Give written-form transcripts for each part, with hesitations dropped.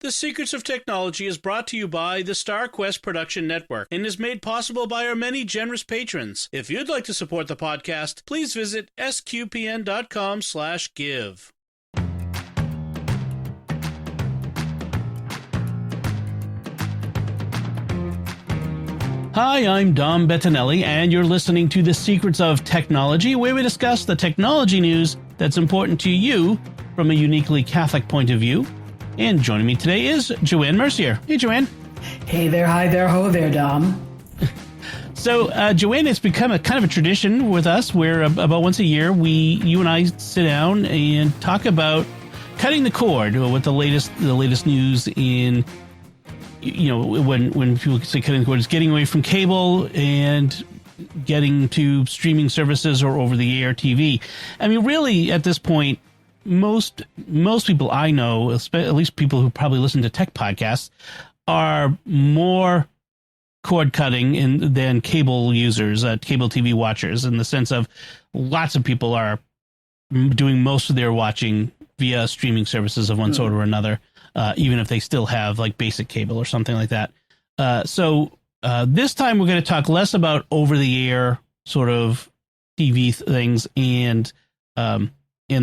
The Secrets of Technology is brought to you by the StarQuest Production Network and is made possible by our many generous patrons. If you'd like to support the podcast, please visit sqpn.com/give. Hi, I'm Dom Bettinelli, and you're listening to The Secrets of Technology, where we discuss the technology news that's important to you from a uniquely Catholic point of view. And joining me today is Joanne Mercier. Hey, Joanne. Hey there, hi there, ho there, Dom. So, Joanne, it's become a kind of a tradition with us where about once a year, you and I sit down and talk about cutting the cord with the latest news in, you know, when people say cutting the cord, it's getting away from cable and getting to streaming services or over-the-air TV. I mean, really, at this point, most people I know, at least people who probably listen to tech podcasts, are more cord cutting than cable users, cable TV watchers, in the sense of lots of people are doing most of their watching via streaming services of one sort or another, even if they still have like basic cable or something like that. So this time we're going to talk less about over-the-air sort of TV things and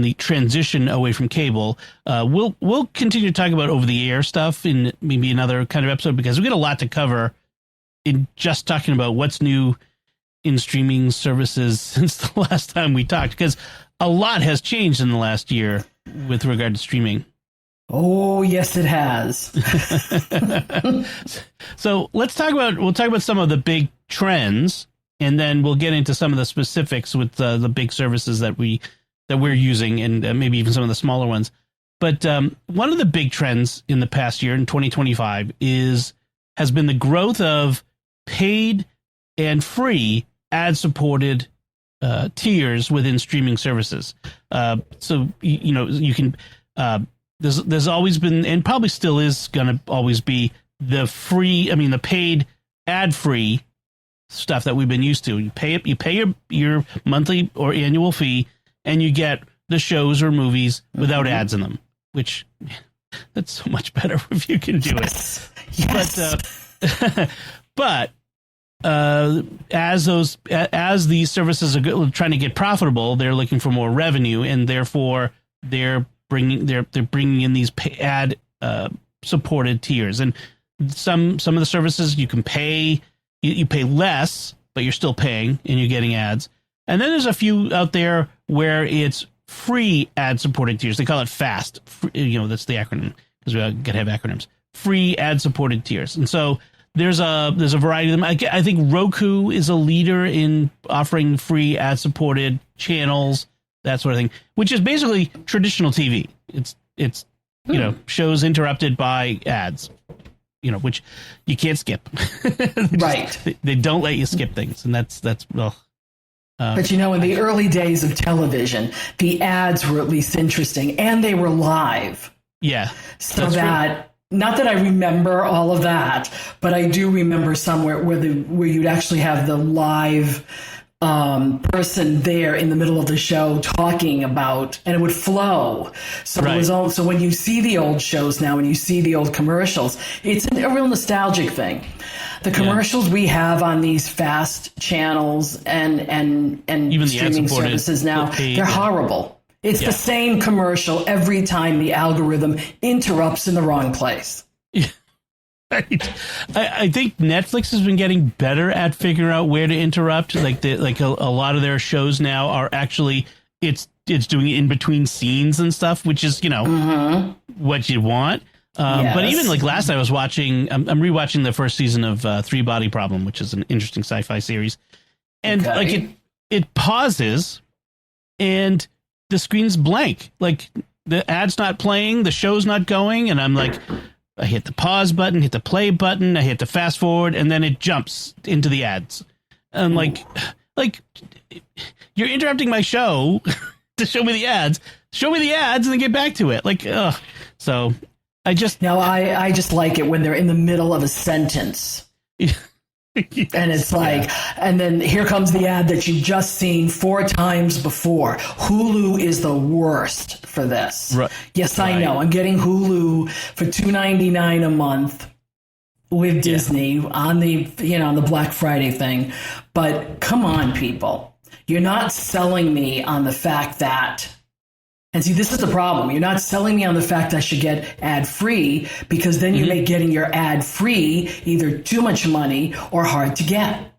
the transition away from cable. We'll continue to talk about over-the-air stuff in maybe another kind of episode, because we got a lot to cover in just talking about what's new in streaming services since the last time we talked, because a lot has changed in the last year with regard to streaming. Oh, yes, it has. So we'll talk about some of the big trends, and then we'll get into some of the specifics with the big services that we're using, and maybe even some of the smaller ones. But one of the big trends in the past year, in 2025, has been the growth of paid and free ad-supported tiers within streaming services. So you can. There's always been, and probably still is going to always be, the paid ad-free stuff that we've been used to. You pay your monthly or annual fee, and you get the shows or movies without ads in them, which that's so much better if you can do it. Yes. But as these services are trying to get profitable, they're looking for more revenue, and therefore they're bringing in these ad supported tiers. And some of the services you can pay, you pay less, but you're still paying and you're getting ads. And then there's a few out there where it's free ad supported tiers. They call it FAST. That's the acronym, because we got to have acronyms. Free ad supported tiers. And so there's a variety of them. I think Roku is a leader in offering free ad supported channels, that sort of thing, which is basically traditional TV. It's shows interrupted by ads, which you can't skip. Right. They don't let you skip things, and that's well. But in the early days of television, the ads were at least interesting, and they were live. Yeah. So that, not that I remember all of that, but I do remember somewhere where you'd actually have the live person there in the middle of the show talking about, and it would flow. So right. It was so when you see the old shows now and you see the old commercials, it's a real nostalgic thing. The commercials we have on these fast channels and even streaming services now, they're horrible. It's the same commercial every time the algorithm interrupts in the wrong place. Right. I think Netflix has been getting better at figuring out where to interrupt. A lot of their shows now are actually it's doing it in between scenes and stuff, which is what you want. Yes. But even like last night, I was watching. I'm rewatching the first season of Three Body Problem, which is an interesting sci-fi series, and it pauses, and the screen's blank. Like the ad's not playing, the show's not going, and I'm like, I hit the pause button, hit the play button, I hit the fast forward, and then it jumps into the ads. I'm like you're interrupting my show to show me the ads. Show me the ads and then get back to it. So I just like it when they're in the middle of a sentence. Yes, and it's like, and then here comes the ad that you've just seen 4 times before. Hulu is the worst for this. Right. Yes, I know. I'm getting Hulu for $2.99 a month with Disney on the, on the Black Friday thing. But come on, people. You're not selling me on the fact that, and see, this is the problem. You're not selling me on the fact I should get ad-free, because then you make getting your ad-free either too much money or hard to get.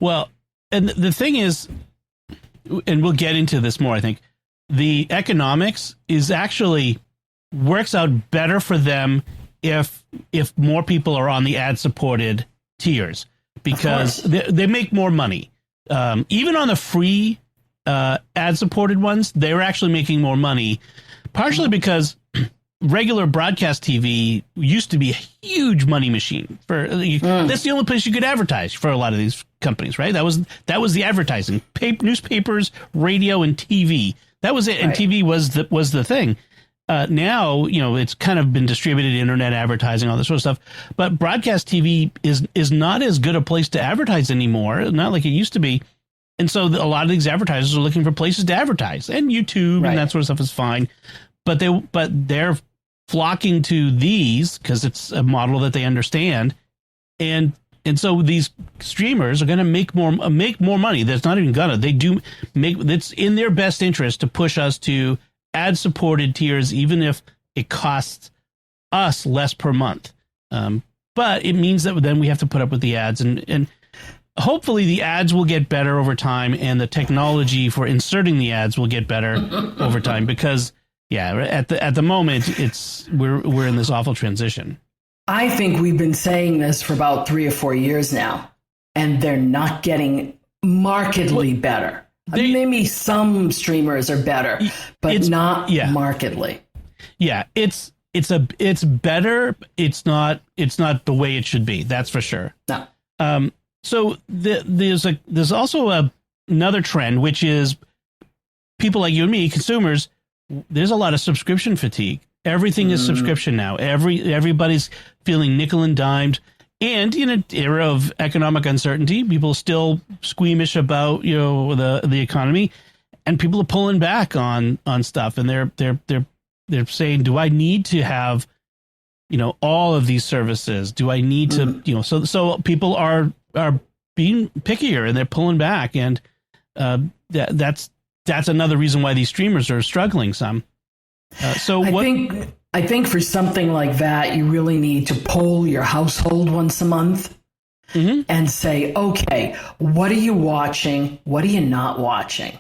Well, and the thing is, and we'll get into this more, I think, the economics is actually works out better for them if more people are on the ad-supported tiers, because they make more money. Even on the free ad-supported ones, they're actually making more money, partially because regular broadcast TV used to be a huge money machine. That's the only place you could advertise for a lot of these companies, right? That was the advertising. Newspapers, radio, and TV. That was it, and TV was the thing. Now, it's kind of been distributed internet advertising, all this sort of stuff. But broadcast TV is not as good a place to advertise anymore, not like it used to be. And so a lot of these advertisers are looking for places to advertise, and YouTube and that sort of stuff is fine. But they're flocking to these because it's a model that they understand. And so these streamers are going to make more money. That's not even gonna. They do make. It's in their best interest to push us to ad-supported tiers, even if it costs us less per month. But it means that then we have to put up with the ads, and hopefully the ads will get better over time, and the technology for inserting the ads will get better over time. Because at the moment we're in this awful transition. I think we've been saying this for about 3 or 4 years now, and they're not getting markedly better. Maybe some streamers are better, but not markedly. Yeah, it's better. It's not the way it should be. That's for sure. No. So there's also another trend, which is people like you and me, consumers. There's a lot of subscription fatigue. Everything is subscription now. Everybody's feeling nickel and dimed. And in an era of economic uncertainty, people are still squeamish about the economy, and people are pulling back on stuff. And they're saying, do I need to have all of these services? Do I need to so people are being pickier, and they're pulling back, and that's another reason why these streamers are struggling some. I think for something like that, you really need to poll your household once a month and say, okay, what are you watching? What are you not watching?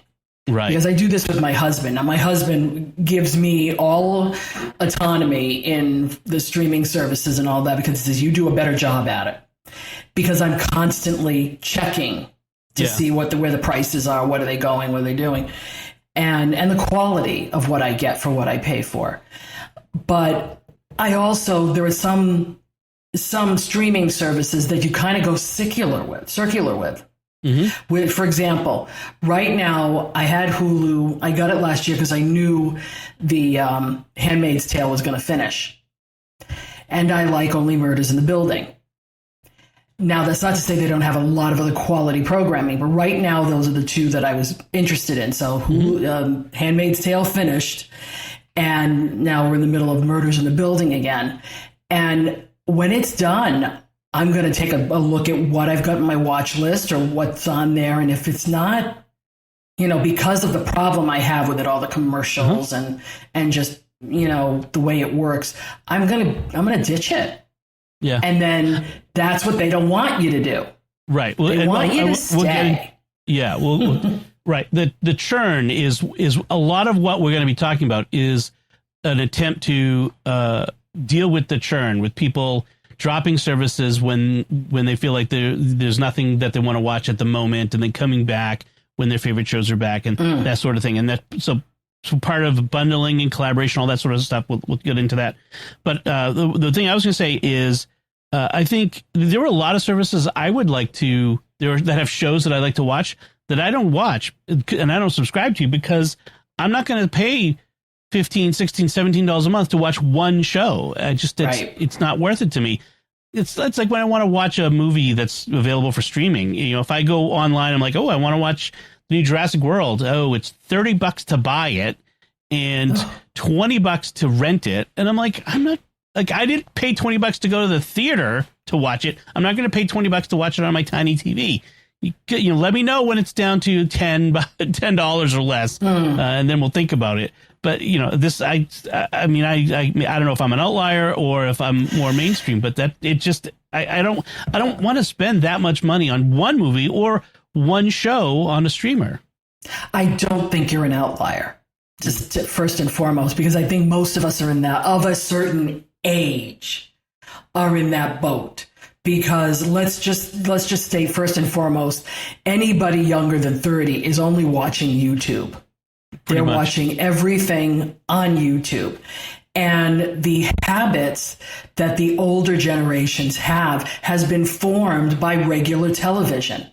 Right. Because I do this with my husband. Now, my husband gives me all autonomy in the streaming services and all that, because he says, you do a better job at it. Because I'm constantly checking to see where the prices are, what are they going, what are they doing, and the quality of what I get for what I pay for. But I also, there are some streaming services that you kind of go circular with. With, for example, right now I had Hulu. I got it last year because I knew the Handmaid's Tale was going to finish, and I like Only Murders in the Building. Now, that's not to say they don't have a lot of other quality programming, but right now those are the two that I was interested in. So Hulu, Handmaid's Tale finished, and now we're in the middle of Murders in the Building again. And when it's done, I'm going to take a look at what I've got in my watch list or what's on there. And if it's not, because of the problem I have with it, all the commercials and just, the way it works, I'm going to ditch it. Yeah. And then that's what they don't want you to do. Right. Well, they want you to stay. Right. The churn is a lot of what we're going to be talking about is an attempt to deal with the churn, with people dropping services when they feel like there's nothing that they want to watch at the moment, and then coming back when their favorite shows are back, and that sort of thing. And that so part of bundling and collaboration, all that sort of stuff. We'll get into that. But the thing I was going to say is, I think there were a lot of services I would like to that have shows that I like to watch that I don't watch and I don't subscribe to, because I'm not going to pay $15, $16, $17 a month to watch one show. It's not worth it to me. it's like when I want to watch a movie that's available for streaming. You know, if I go online, I'm like, oh, I want to watch the new Jurassic World. Oh, it's $30 to buy it and $20 to rent it. And I'm like, I'm not like, I didn't pay $20 to go to the theater to watch it. I'm not going to pay $20 to watch it on my tiny TV. You know, let me know when it's down to $10 or less, and then we'll think about it. But you know, this I mean I don't know if I'm an outlier or if I'm more mainstream, but that it just I don't want to spend that much money on one movie or one show on a streamer. I don't think you're an outlier, just first and foremost, because I think most of us are in that, of a certain age, are in that boat. Because let's just state first and foremost, anybody younger than 30 is only watching YouTube. They're watching everything on YouTube. And the habits that the older generations have has been formed by regular television.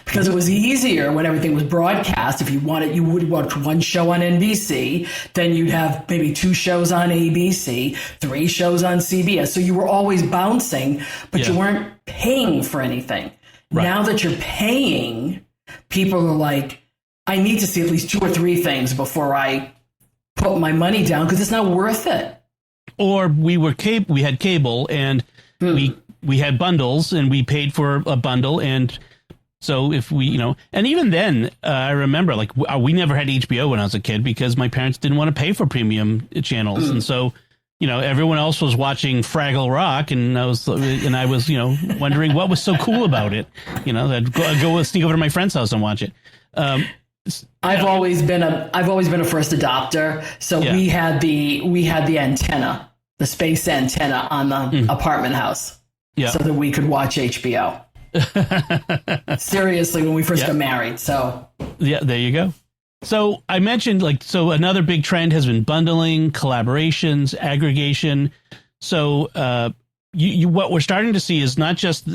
Because it was easier when everything was broadcast. If you wanted, you would watch one show on NBC, then you'd have maybe 2 shows on ABC, 3 shows on CBS. So you were always bouncing, but you weren't paying for anything. Right. Now that you're paying, people are like, I need to see at least 2 or 3 things before I put my money down because it's not worth it. Or we had cable and we had bundles and we paid for a bundle. And so if we, you know, and even then, I remember like we never had HBO when I was a kid because my parents didn't want to pay for premium channels. And so, you know, everyone else was watching Fraggle Rock and I was, you know, wondering what was so cool about it. You know, I'd go sneak over to my friend's house and watch it. I've always been a first adopter. So we had the antenna, the space antenna on the apartment house so that we could watch HBO. Seriously, when we first got married. So yeah, there you go. So I mentioned so another big trend has been bundling, collaborations, aggregation. So what we're starting to see is not just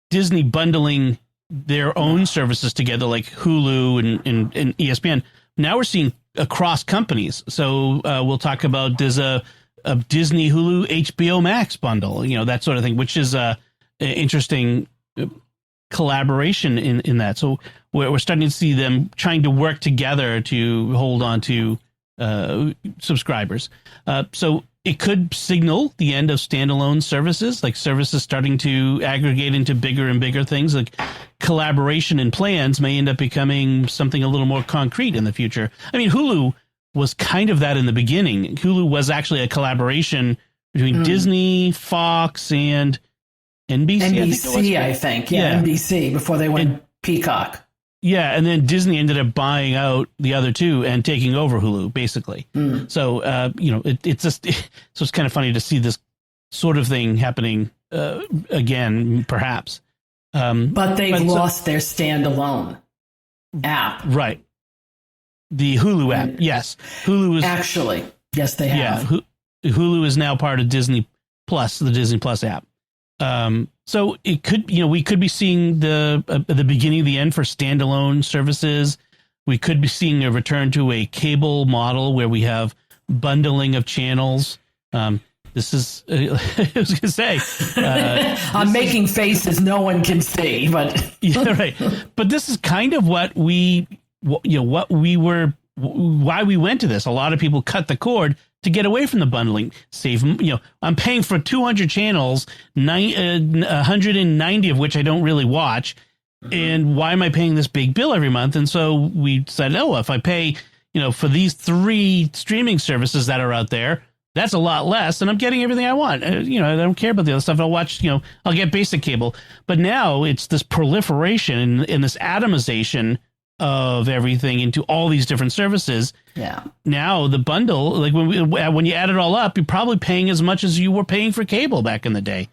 Disney bundling their own services together like Hulu and ESPN. Now we're seeing across companies. So we'll talk about there's a Disney, Hulu, HBO Max bundle, you know, that sort of thing, which is a interesting collaboration in that. So we're starting to see them trying to work together to hold on to subscribers. So it could signal the end of standalone services, like services starting to aggregate into bigger and bigger things. Like collaboration and plans may end up becoming something a little more concrete in the future. I mean, Hulu was kind of that in the beginning. Hulu was actually a collaboration between Disney, Fox, and NBC. NBC, I think. Yeah, NBC before they went Peacock. Yeah, and then Disney ended up buying out the other two and taking over Hulu, basically. So, you know, it's just so it's kind of funny to see this sort of thing happening again, perhaps. But they've lost their standalone app, right? The Hulu app, yes. Hulu is actually yes, they have. Yeah, Hulu is now part of Disney Plus, the Disney Plus app. So it could, you know, we could be seeing the beginning of the end for standalone services. We could be seeing a return to a cable model where we have bundling of channels. This is, I was going to say, I'm making faces no one can see, but yeah, right. But this is kind of why we went to this. A lot of people cut the cord to get away from the bundling. Save, you know, I'm paying for 200 channels, 190 of which I don't really watch. And why am I paying this big bill every month? And so we said, oh, if I pay, you know, for these 3 streaming services that are out there, that's a lot less, and I'm getting everything I want. You know, I don't care about the other stuff. I'll watch, you know, I'll get basic cable. But now it's this proliferation and this atomization of everything into all these different services. Yeah. Now the bundle, like when you add it all up, you're probably paying as much as you were paying for cable back in the day.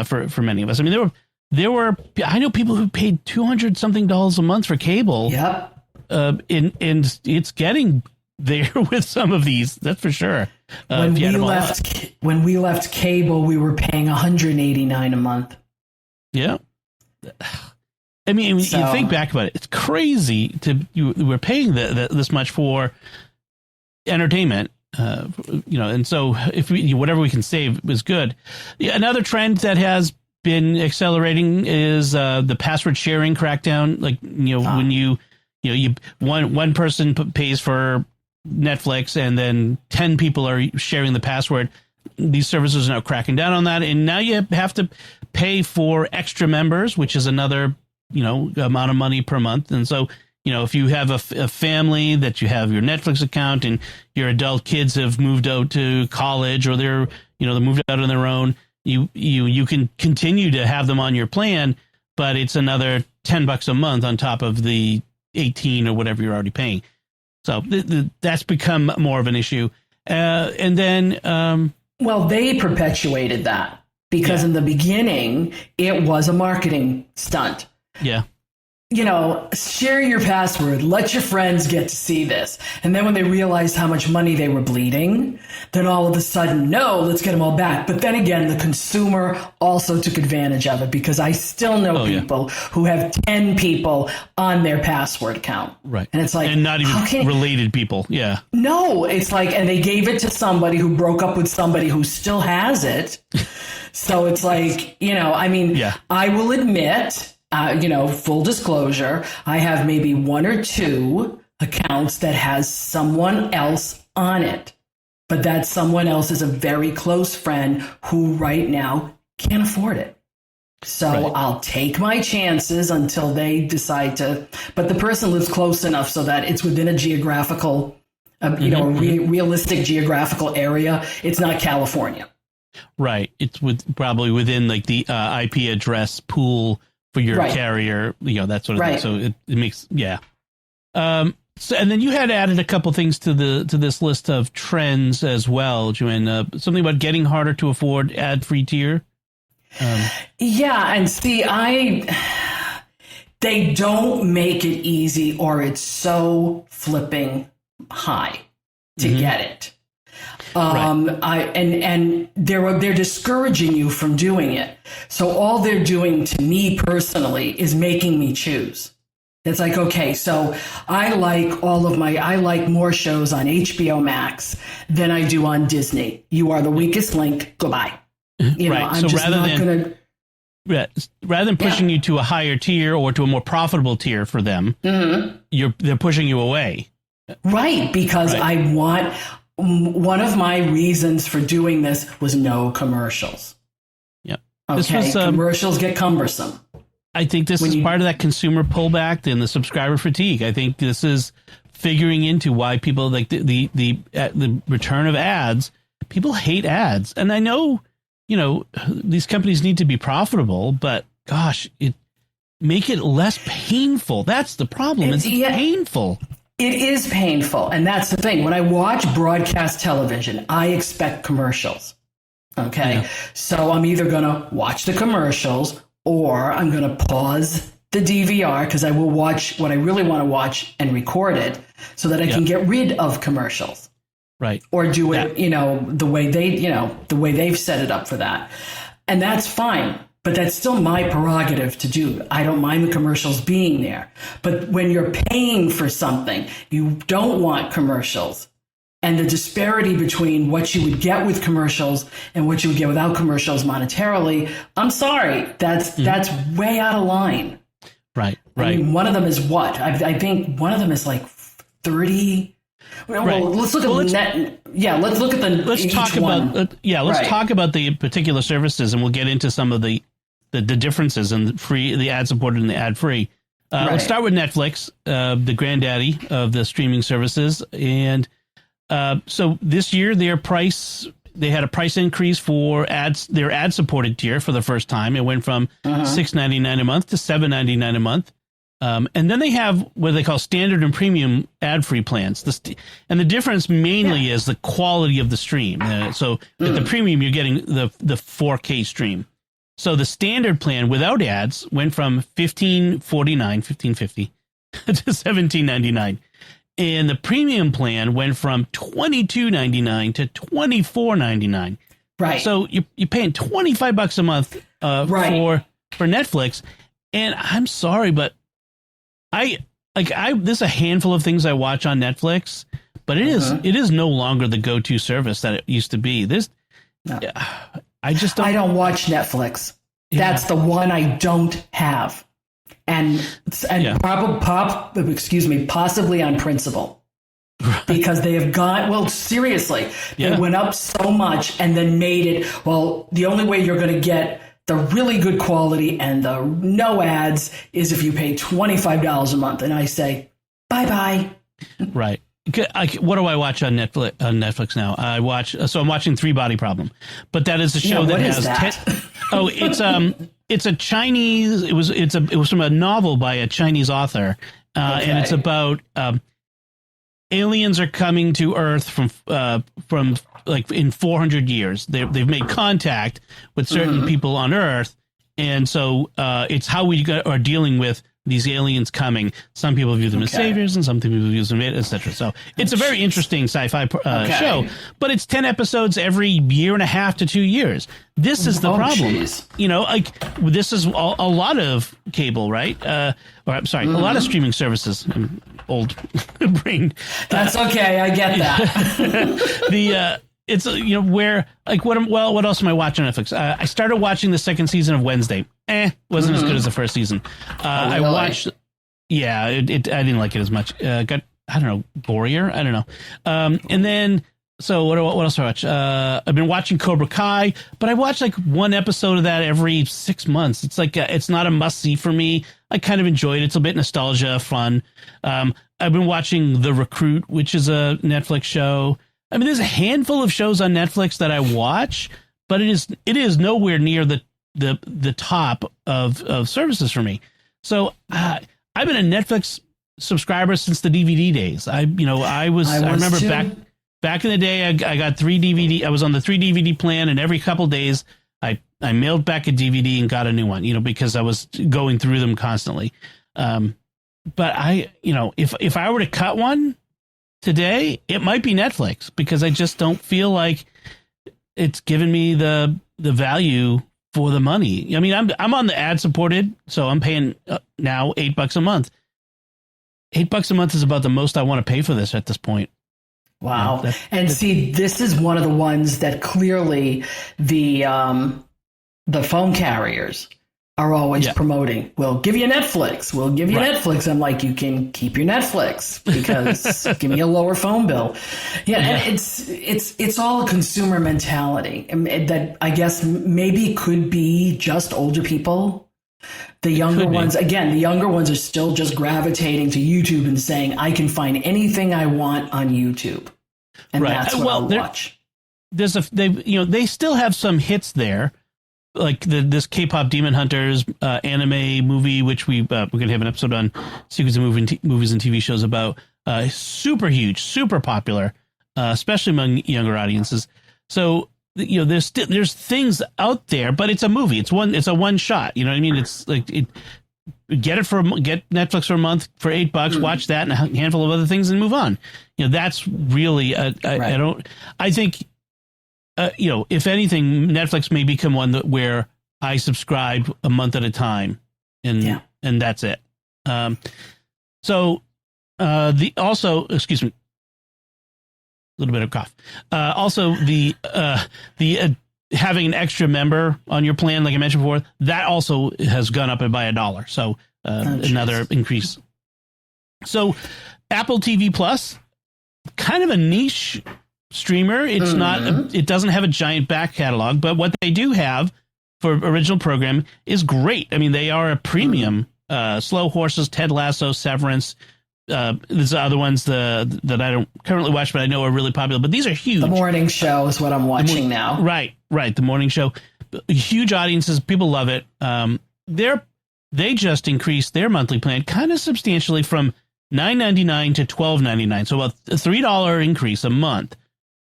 For many of us, I mean, there were I know people who paid $200 something a month for cable. Yep. And it's getting there with some of these. That's for sure. When we left cable, we were paying $189 a month. Yeah. I mean, you think back about it, it's crazy we're paying this much for entertainment, And so if whatever we can save is good. Yeah, another trend that has been accelerating is the password sharing crackdown. Like, when one person pays for Netflix and then 10 people are sharing the password. These services are now cracking down on that, and now you have to pay for extra members, which is another amount of money per month. And so if you have a family that you have your Netflix account and your adult kids have moved out to college, or they're moved out on their own, you can continue to have them on your plan, but it's another $10 a month on top of the 18 or whatever you're already paying. So that's become more of an issue. And then, well, they perpetuated that because in the beginning it was a marketing stunt. Yeah. Share your password, let your friends get to see this. And then when they realized how much money they were bleeding, then all of a sudden, no, let's get them all back. But then again, the consumer also took advantage of it, because I still know people who have 10 people on their password account. Right. And it's like, and not even related people. Yeah. No, it's like, and they gave it to somebody who broke up with somebody who still has it. So it's like, I will admit, full disclosure, I have maybe one or two accounts that has someone else on it, but that someone else is a very close friend who right now can't afford it. So I'll take my chances until they decide to, but the person lives close enough so that it's within a geographical, realistic geographical area. It's not California. Right. It's probably within like the IP address pool for your carrier, that sort of thing. So it makes, So, and then you had added a couple things to this list of trends as well, Joanne. Something about getting harder to afford ad-free tier. And see, they don't make it easy, or it's so flipping high to get it. And they're discouraging you from doing it. So all they're doing to me personally is making me choose. It's like, okay, so I like more shows on HBO Max than I do on Disney. You are the weakest link. Goodbye. I'm just rather than pushing you to a higher tier or to a more profitable tier for them, they're pushing you away. Right, because I want. One of my reasons for doing this was no commercials. Yeah. Okay. Commercials get cumbersome. I think this is part of that consumer pullback and the subscriber fatigue. I think this is figuring into why people like the return of ads. People hate ads. And I know, these companies need to be profitable, but gosh, make it less painful. That's the problem. It's painful. It is painful. And that's the thing. When I watch broadcast television, I expect commercials. Okay. Yeah. So I'm either going to watch the commercials or I'm going to pause the DVR because I will watch what I really want to watch and record it so that I can get rid of commercials. Right. Or do it, the way they've set it up for that. And that's fine. But that's still my prerogative to do. I don't mind the commercials being there. But when you're paying for something, you don't want commercials. And the disparity between what you would get with commercials and what you would get without commercials monetarily, I'm sorry, that's way out of line. Right. I mean, one of them is what? I think one of them is like 30. Well, let's look at net. Yeah, let's look at the. Let's talk about. Talk about the particular services, and we'll get into some of the differences in the ad supported and the ad free. Let's start with Netflix, the granddaddy of the streaming services, and so this year they had a price increase for their ad supported tier for the first time. It went from $6.99 a month to $7.99 a month. And then they have what they call standard and premium ad-free plans. And the difference mainly is the quality of the stream. So at the premium, you're getting the 4K stream. So the standard plan without ads went from $15.50 to $17.99. And the premium plan went from $22.99 to $24.99. Right. So you're paying $25 a month for Netflix. And I'm sorry, but there's a handful of things I watch on Netflix, but it is no longer the go-to service that it used to be. No. I just don't. I don't watch Netflix. Yeah. That's the one I don't have, and possibly on principle, because they have gone. Well, seriously, it went up so much, and then made it. Well, the only way you're going to get the really good quality and the no ads is if you pay $25 a month, and I say bye. Right. What do I watch on Netflix now? I'm watching Three Body Problem, but that is a show that has. It's a Chinese. It was from a novel by a Chinese author, and it's about aliens are coming to Earth from like in 400 years. They've made contact with certain people on Earth, and so it's how we are dealing with these aliens coming. Some people view them as saviors, and some people view them, etc. So it's a very interesting sci-fi show, but it's 10 episodes every year and a half to 2 years. This is the problem. Geez. Like this is a lot of cable, right? Or I'm sorry, a lot of streaming services. I'm old brain. That's okay. I get that. It's where like what else am I watching on Netflix? I started watching the second season of Wednesday. Wasn't as good as the first season. Really? I watched. Yeah, I didn't like it as much. Got I don't know, borier. I don't know. And then so what else do I watch? I've been watching Cobra Kai, but I watch like one episode of that every 6 months. It's like it's not a must see for me. I kind of enjoyed it. It's a bit nostalgia, fun. I've been watching The Recruit, which is a Netflix show. I mean, there's a handful of shows on Netflix that I watch, but it is nowhere near the top of services for me. So I've been a Netflix subscriber since the DVD days. I remember too. back in the day, I got 3 DVD. I was on the 3 DVD plan, and every couple of days I mailed back a DVD and got a new one, because I was going through them constantly. But if I were to cut one today, it might be Netflix, because I just don't feel like it's given me the value for the money. I mean, I'm on the ad supported, so I'm paying now $8 a month. $8 a month is about the most I want to pay for this at this point. Wow. See, this is one of the ones that clearly the phone carriers are always promoting. We'll give you Netflix. We'll give you Netflix. I'm like, you can keep your Netflix, because give me a lower phone bill. And it's all a consumer mentality that I guess maybe could be just older people. The younger ones are still just gravitating to YouTube and saying, I can find anything I want on YouTube. And that's what I'll watch. They still have some hits there. Like this K-pop Demon Hunters anime movie, which we're going to have an episode on sequels of movies and TV shows about. Super huge, super popular, especially among younger audiences. So there's things out there, but it's a movie. It's a one shot. You know what I mean? It's like get Netflix for a month for $8, watch that and a handful of other things, and move on. That's really I think. If anything, Netflix may become one where I subscribe a month at a time, and that's it. Excuse me, a little bit of cough. Also, the having an extra member on your plan, like I mentioned before, that also has gone up by $1. So another increase. So Apple TV Plus, kind of a niche streamer. It's not. It doesn't have a giant back catalog, but what they do have for original program is great. I mean, they are a premium. Slow Horses, Ted Lasso, Severance. There's other ones that I don't currently watch, but I know are really popular. But these are huge. The Morning Show is what I'm watching now. Right. The Morning Show. Huge audiences. People love it. They just increased their monthly plan kind of substantially from $9.99 to $12.99. So about a $3 increase a month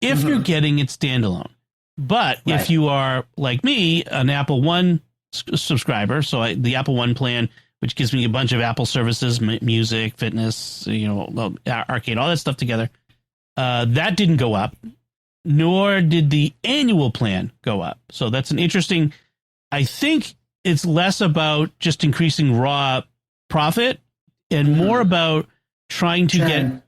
if you're getting it standalone. But if you are, like me, an Apple One subscriber, so the Apple One plan, which gives me a bunch of Apple services, music, fitness, arcade, all that stuff together, that didn't go up, nor did the annual plan go up. So that's an interesting, I think it's less about just increasing raw profit and more about trying to get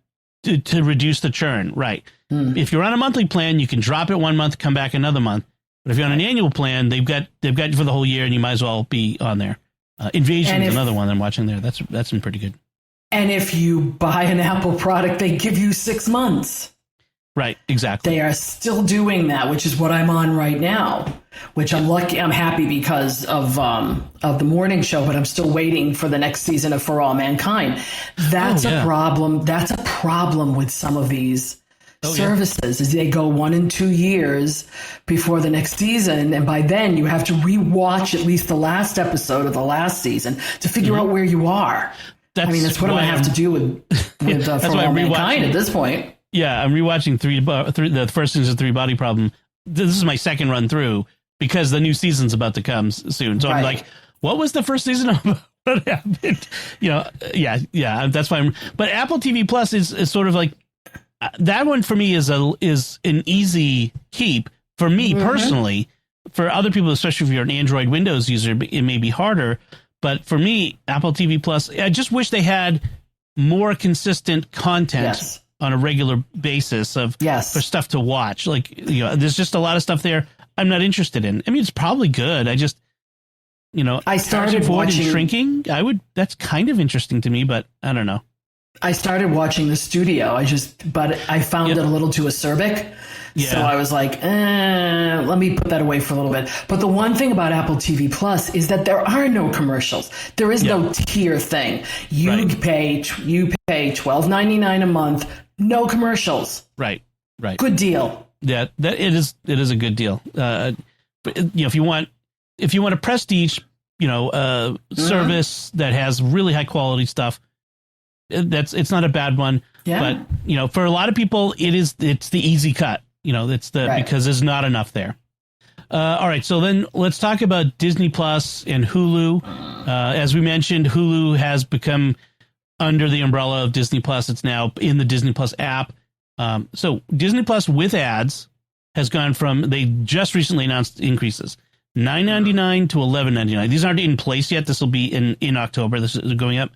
to reduce the churn. Right. If you're on a monthly plan, you can drop it 1 month, come back another month. But if you're on an annual plan, they've got you for the whole year, and you might as well be on there. Invasion is another one I'm watching there. That's been pretty good. And if you buy an Apple product, they give you 6 months. Right, exactly. They are still doing that, which is what I'm on right now, which I'm happy because of the morning show, but I'm still waiting for the next season of For All Mankind. That's a problem. That's a problem with some of these services is they go 1 and 2 years before the next season. And by then you have to rewatch at least the last episode of the last season to figure out where you are. That's what I'm going to have to do with For All Mankind at this point. Yeah, I'm rewatching the first season of Three Body Problem. This is my second run through because the new season's about to come soon. So I'm like, what was the first season of what happened? That's fine. But Apple TV Plus is sort of like that one for me is an easy keep for me personally. For other people, especially if you're an Android Windows user, it may be harder. But for me, Apple TV Plus, I just wish they had more consistent content on a regular basis for stuff to watch. Like, there's just a lot of stuff there I'm not interested in. I mean, it's probably good. I just, I started watching Shrinking. That's kind of interesting to me, but I don't know. I started watching The Studio. But I found it a little too acerbic. Yeah. So I was like, let me put that away for a little bit. But the one thing about Apple TV Plus is that there are no commercials. There is no tier thing. You pay $12.99 a month, no commercials. Right. Good deal. Yeah, it is a good deal. But if you want a prestige, service that has really high quality stuff, it's not a bad one. Yeah. But for a lot of people, it's the easy cut. Because there's not enough there. All right, so then let's talk about Disney Plus and Hulu. As we mentioned, Hulu has become under the umbrella of Disney Plus. It's now in the Disney Plus app. So Disney Plus with ads has gone from, they just recently announced increases, $9.99 to $11.99. These aren't in place yet. This will be in October. This is going up.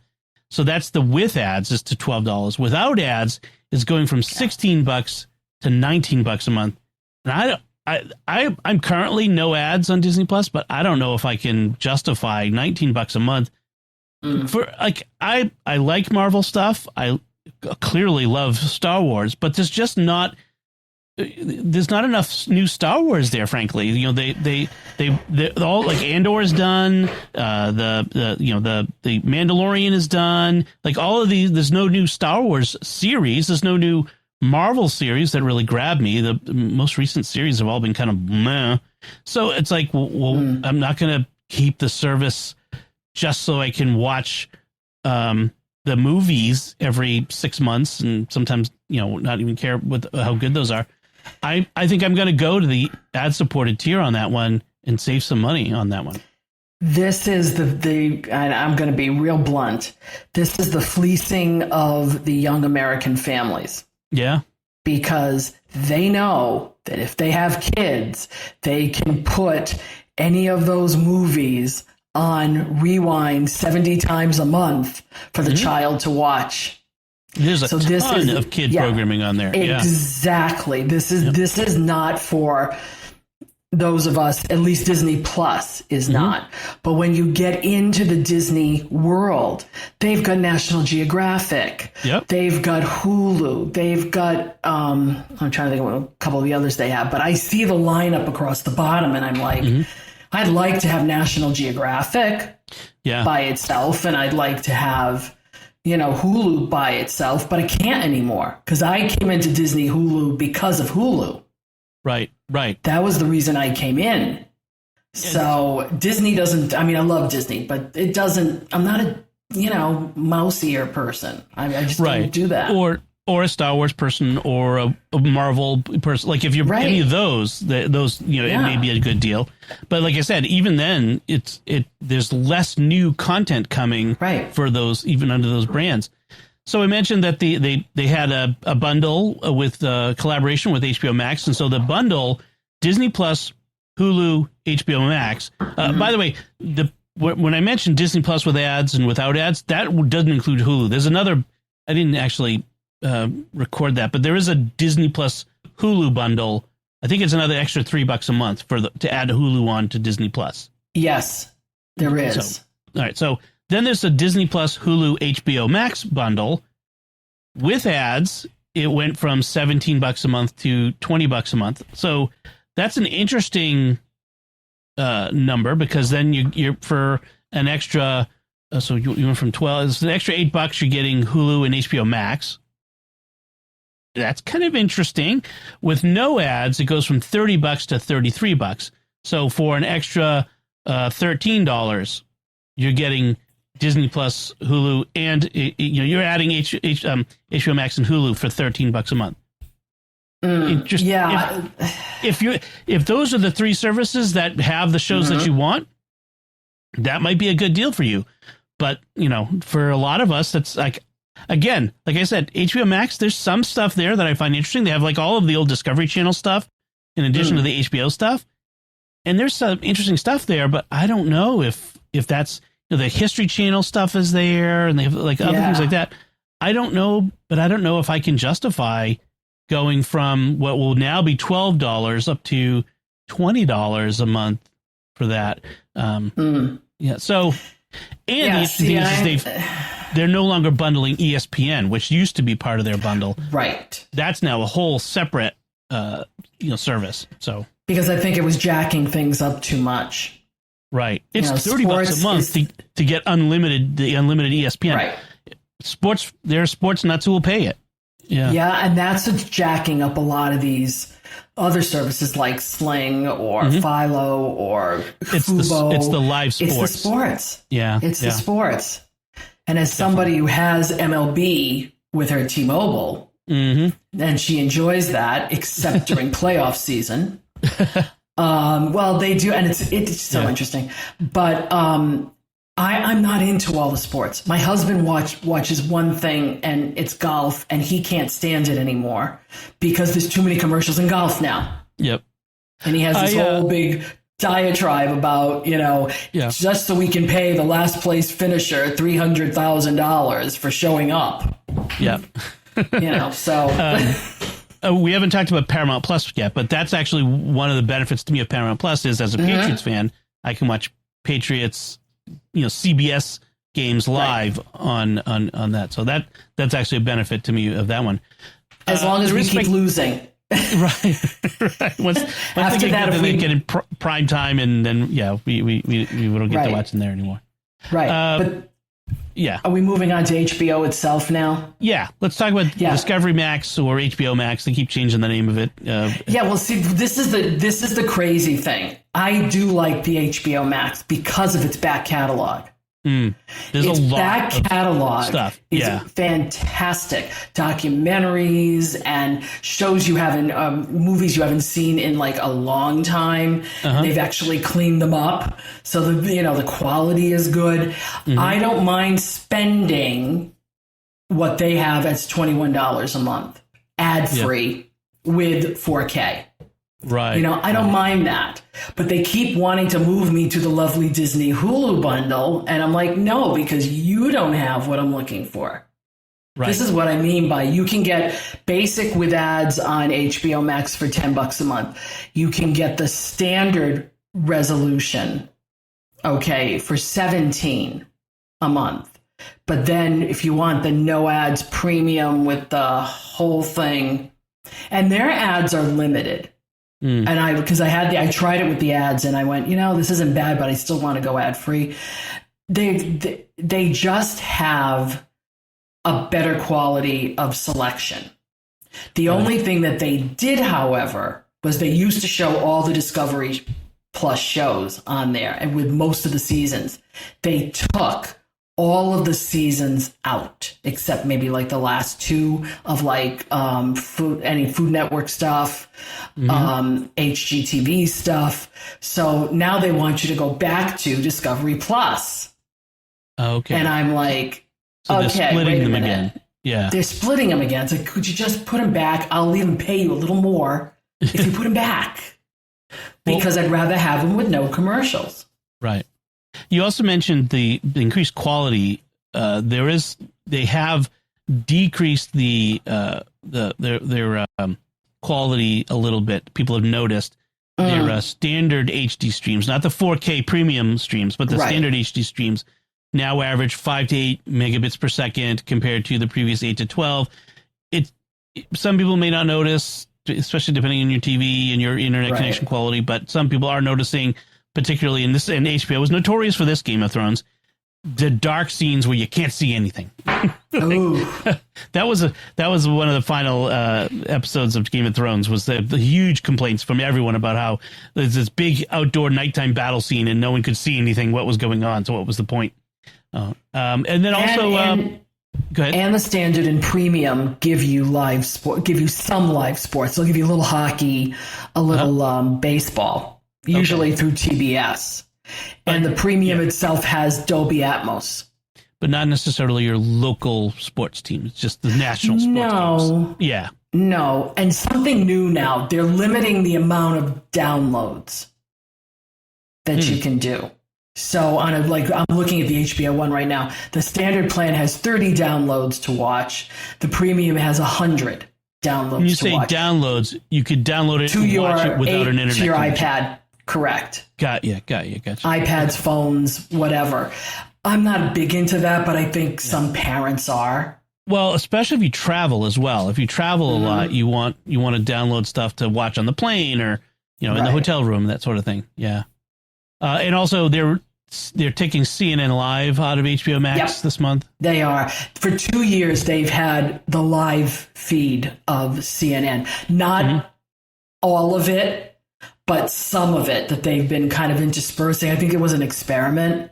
So that's the with ads is to $12. Without ads is going from $16 to $19 a month. And I'm currently no ads on Disney Plus, but I don't know if I can justify $19 a month for I like Marvel stuff. I clearly love Star Wars, but there's not enough new Star Wars there, frankly. They all, like, Andor is done, the Mandalorian is done, like all of these. There's no new Star Wars series. There's no new Marvel series that really grabbed me. The most recent series have all been kind of meh. So it's like, I'm not going to keep the service just so I can watch the movies every 6 months and sometimes, not even care how good those are. I think I'm going to go to the ad-supported tier on that one and save some money on that one. This is and I'm going to be real blunt. This is the fleecing of the young American families. Yeah. Because they know that if they have kids, they can put any of those movies on rewind 70 times a month for the child to watch. There's a ton of kid programming on there. Exactly. This is not for those of us, at least Disney Plus is not. But when you get into the Disney world, they've got National Geographic. Yep. They've got Hulu. They've got, I'm trying to think of a couple of the others they have, but I see the lineup across the bottom and I'm like, I'd like to have National Geographic by itself. And I'd like to have, Hulu by itself, but I can't anymore because I came into Disney Hulu because of Hulu. Right. That was the reason I came in. So Disney doesn't, I love Disney, but it doesn't, I'm not a, mouseier person. I just don't do that. Or a Star Wars person or a Marvel person. Like if you're any of those, it may be a good deal. But like I said, even then there's less new content coming for those, even under those brands. So I mentioned that they had a bundle with collaboration with HBO Max. And so the bundle, Disney Plus, Hulu, HBO Max. By the way, when I mentioned Disney Plus with ads and without ads, that doesn't include Hulu. There's another, I didn't actually record that, but there is a Disney Plus Hulu bundle. I think it's another extra $3 a month to add Hulu on to Disney Plus. Yes, there is. So, all right. So then there's a Disney Plus Hulu HBO Max bundle with ads. It went from $17 a month to $20 a month. So that's an interesting number, because then you're for an extra. So you went from 12. It's an extra $8. You're getting Hulu and HBO Max. That's kind of interesting. With no ads, it goes from $30 to $33. So for an extra $13, you're getting Disney Plus, Hulu, and you're adding HBO Max and Hulu for $13 a month. If those are the three services that have the shows that you want, that might be a good deal for you. But for a lot of us, that's like, again, like I said, HBO Max, there's some stuff there that I find interesting. They have like all of the old Discovery Channel stuff in addition to the HBO stuff. And there's some interesting stuff there, but I don't know if that's, the History Channel stuff is there, and they have like other things like that. I don't know, but I don't know if I can justify going from what will now be $12 up to $20 a month for that. Yeah. So, and they're no longer bundling ESPN, which used to be part of their bundle. Right. That's now a whole separate, service. So because I think it was jacking things up too much. Right. It's $30 a month to get the unlimited ESPN. Right. There are sports nuts who will pay it. Yeah. Yeah, and that's what's jacking up a lot of these other services like Sling or Philo or Fubo. It's the live sports. It's the sports. Yeah. It's the sports. And as somebody who has MLB with her T-Mobile, and she enjoys that, except during playoff season. Well, they do, and it's so interesting. But I'm not into all the sports. My husband watches one thing, and it's golf, and he can't stand it anymore because there's too many commercials in golf now. Yep. And he has this whole big diatribe about, just so we can pay the last place finisher $300,000 for showing up. Yep. So. We haven't talked about Paramount Plus yet, but that's actually one of the benefits to me of Paramount Plus is, as a Patriots fan, I can watch Patriots, CBS games live on that. So that's actually a benefit to me of that one. As long as we keep losing. Right. Once after that, if we get in prime time, and then we don't get to watch them there anymore. Right. But are we moving on to HBO itself now? Yeah. Let's talk about Discovery Max or HBO Max. They keep changing the name of it. Well, see, this is the crazy thing. I do like the HBO Max because of its back catalog. There's its a lot back catalog of stuff. Is fantastic. Documentaries and shows you haven't, movies you haven't seen in like a long time. They've actually cleaned them up, so the quality is good. I don't mind spending what they have as $21 a month, ad free with 4K. Right. I don't mind that. But they keep wanting to move me to the lovely Disney Hulu bundle. And I'm like, no, because you don't have what I'm looking for. Right. This is what I mean by you can get basic with ads on HBO Max for $10 a month. You can get the standard resolution, for $17 a month. But then if you want the no ads premium with the whole thing, and their ads are limited. And I tried it with the ads, and I went, this isn't bad, but I still want to go ad free. They just have a better quality of selection. The only thing that they did, however, was they used to show all the Discovery Plus shows on there, and with most of the seasons, they took all of the seasons out, except maybe like the last two of like Food Network stuff, HGTV stuff. So now they want you to go back to Discovery Plus. Okay. And I'm like, so they're splitting them again. Yeah. They're splitting them again. It's like, could you just put them back? I'll even pay you a little more if you put them back. Because I'd rather have them with no commercials. Right. You also mentioned the increased quality. They have decreased their quality a little bit. People have noticed their standard HD streams, not the 4K premium streams, but the standard HD streams now average 5 to 8 megabits per second compared to the previous 8 to 12. Some people may not notice, especially depending on your TV and your internet connection quality, but some people are noticing, particularly in this, and HBO was notorious for this, Game of Thrones, the dark scenes where you can't see anything. That was one of the final episodes of Game of Thrones, was the huge complaints from everyone about how there's this big outdoor nighttime battle scene and no one could see anything, what was going on. So what was the point? And then also, go ahead. And the standard and premium give you some live sports. They'll give you a little hockey, a little baseball, usually through TBS. And the premium itself has Dolby Atmos. But not necessarily your local sports team. It's just the national sports teams. Yeah. No. And something new now, they're limiting the amount of downloads that you can do. So I'm looking at the HBO one right now. The standard plan has 30 downloads to watch. The premium has 100 downloads. When you say downloads, you could download it to and watch it without an internet to your connection. iPad. Correct. Got you. iPads, phones, whatever. I'm not big into that, but I think some parents are. Well, especially if you travel as well. If you travel a lot, you want to download stuff to watch on the plane or in the hotel room, that sort of thing. Yeah. And also they're taking CNN Live out of HBO Max this month. They are. For 2 years, they've had the live feed of CNN. Not all of it, but some of it that they've been kind of interspersing. I think it was an experiment.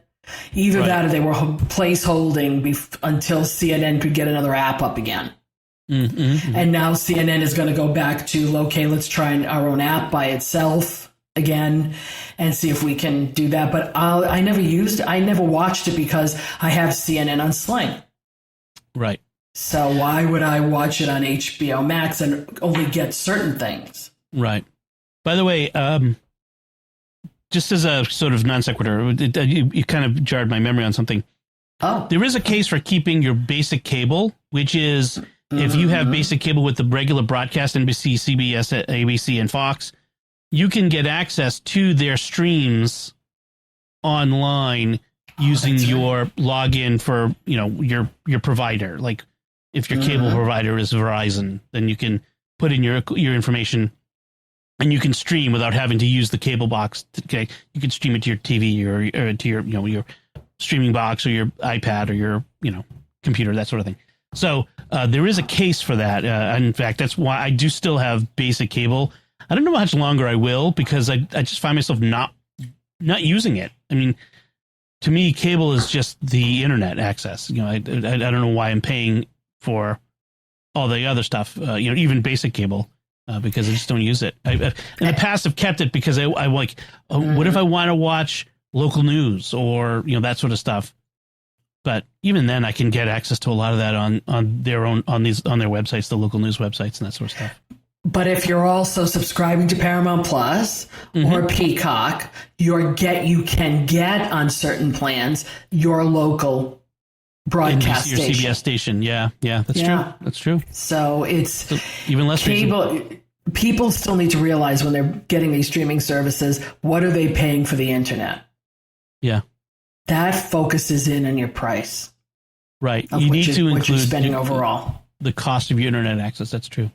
Either that or they were placeholding until CNN could get another app up again. And now CNN is going to go back to, okay, let's try our own app by itself again and see if we can do that. But I never watched it because I have CNN on Sling. Right. So why would I watch it on HBO Max and only get certain things? Right. By the way, just as a sort of non sequitur, you kind of jarred my memory on something. Oh. There is a case for keeping your basic cable, which is if you have basic cable with the regular broadcast, NBC, CBS, ABC, and Fox, you can get access to their streams online using your login for, your provider. Like if your cable provider is Verizon, then you can put in your information and you can stream without having to use the cable box. Okay, you can stream it to your TV or to your your streaming box or your iPad or your computer, that sort of thing. So there is a case for that. In fact, that's why I do still have basic cable. I don't know how much longer I will, because I just find myself not using it. I mean, to me, cable is just the internet access. I don't know why I'm paying for all the other stuff. Even basic cable. Because I just don't use it. In the past, I've kept it because I like, what if I want to watch local news or, that sort of stuff. But even then I can get access to a lot of that on their websites, the local news websites and that sort of stuff. But if you're also subscribing to Paramount Plus or Peacock, you can get on certain plans your local broadcast NBC or station. CBS station. Yeah, that's true. That's true. So it's even less cable. reason. People still need to realize when they're getting these streaming services, what are they paying for the internet? Yeah. That focuses in on your price. Right. You need to include you're spending overall. The cost of your internet access. That's true.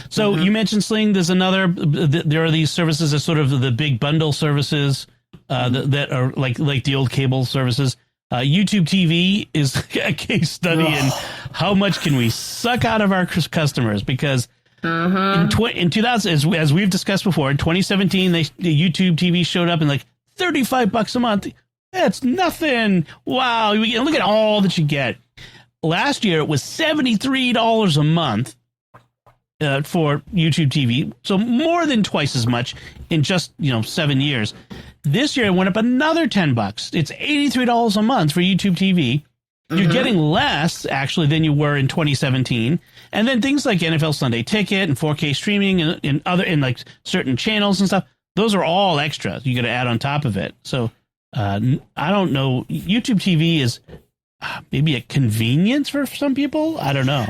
So you mentioned Sling. There's there are these services as sort of the big bundle services that are like the old cable services. YouTube TV is a case study in how much can we suck out of our customers, because in 2000, as we've discussed before, in 2017, the YouTube TV showed up and like $35 a month. That's nothing. Wow. Look at all that you get. Last year, it was $73 a month for YouTube TV. So more than twice as much in just, 7 years. This year, it went up another $10. It's $83 a month for YouTube TV. You're getting less, actually, than you were in 2017. And then things like NFL Sunday Ticket and 4K streaming and like certain channels and stuff, those are all extra. You got to add on top of it. So I don't know. YouTube TV is maybe a convenience for some people. I don't know.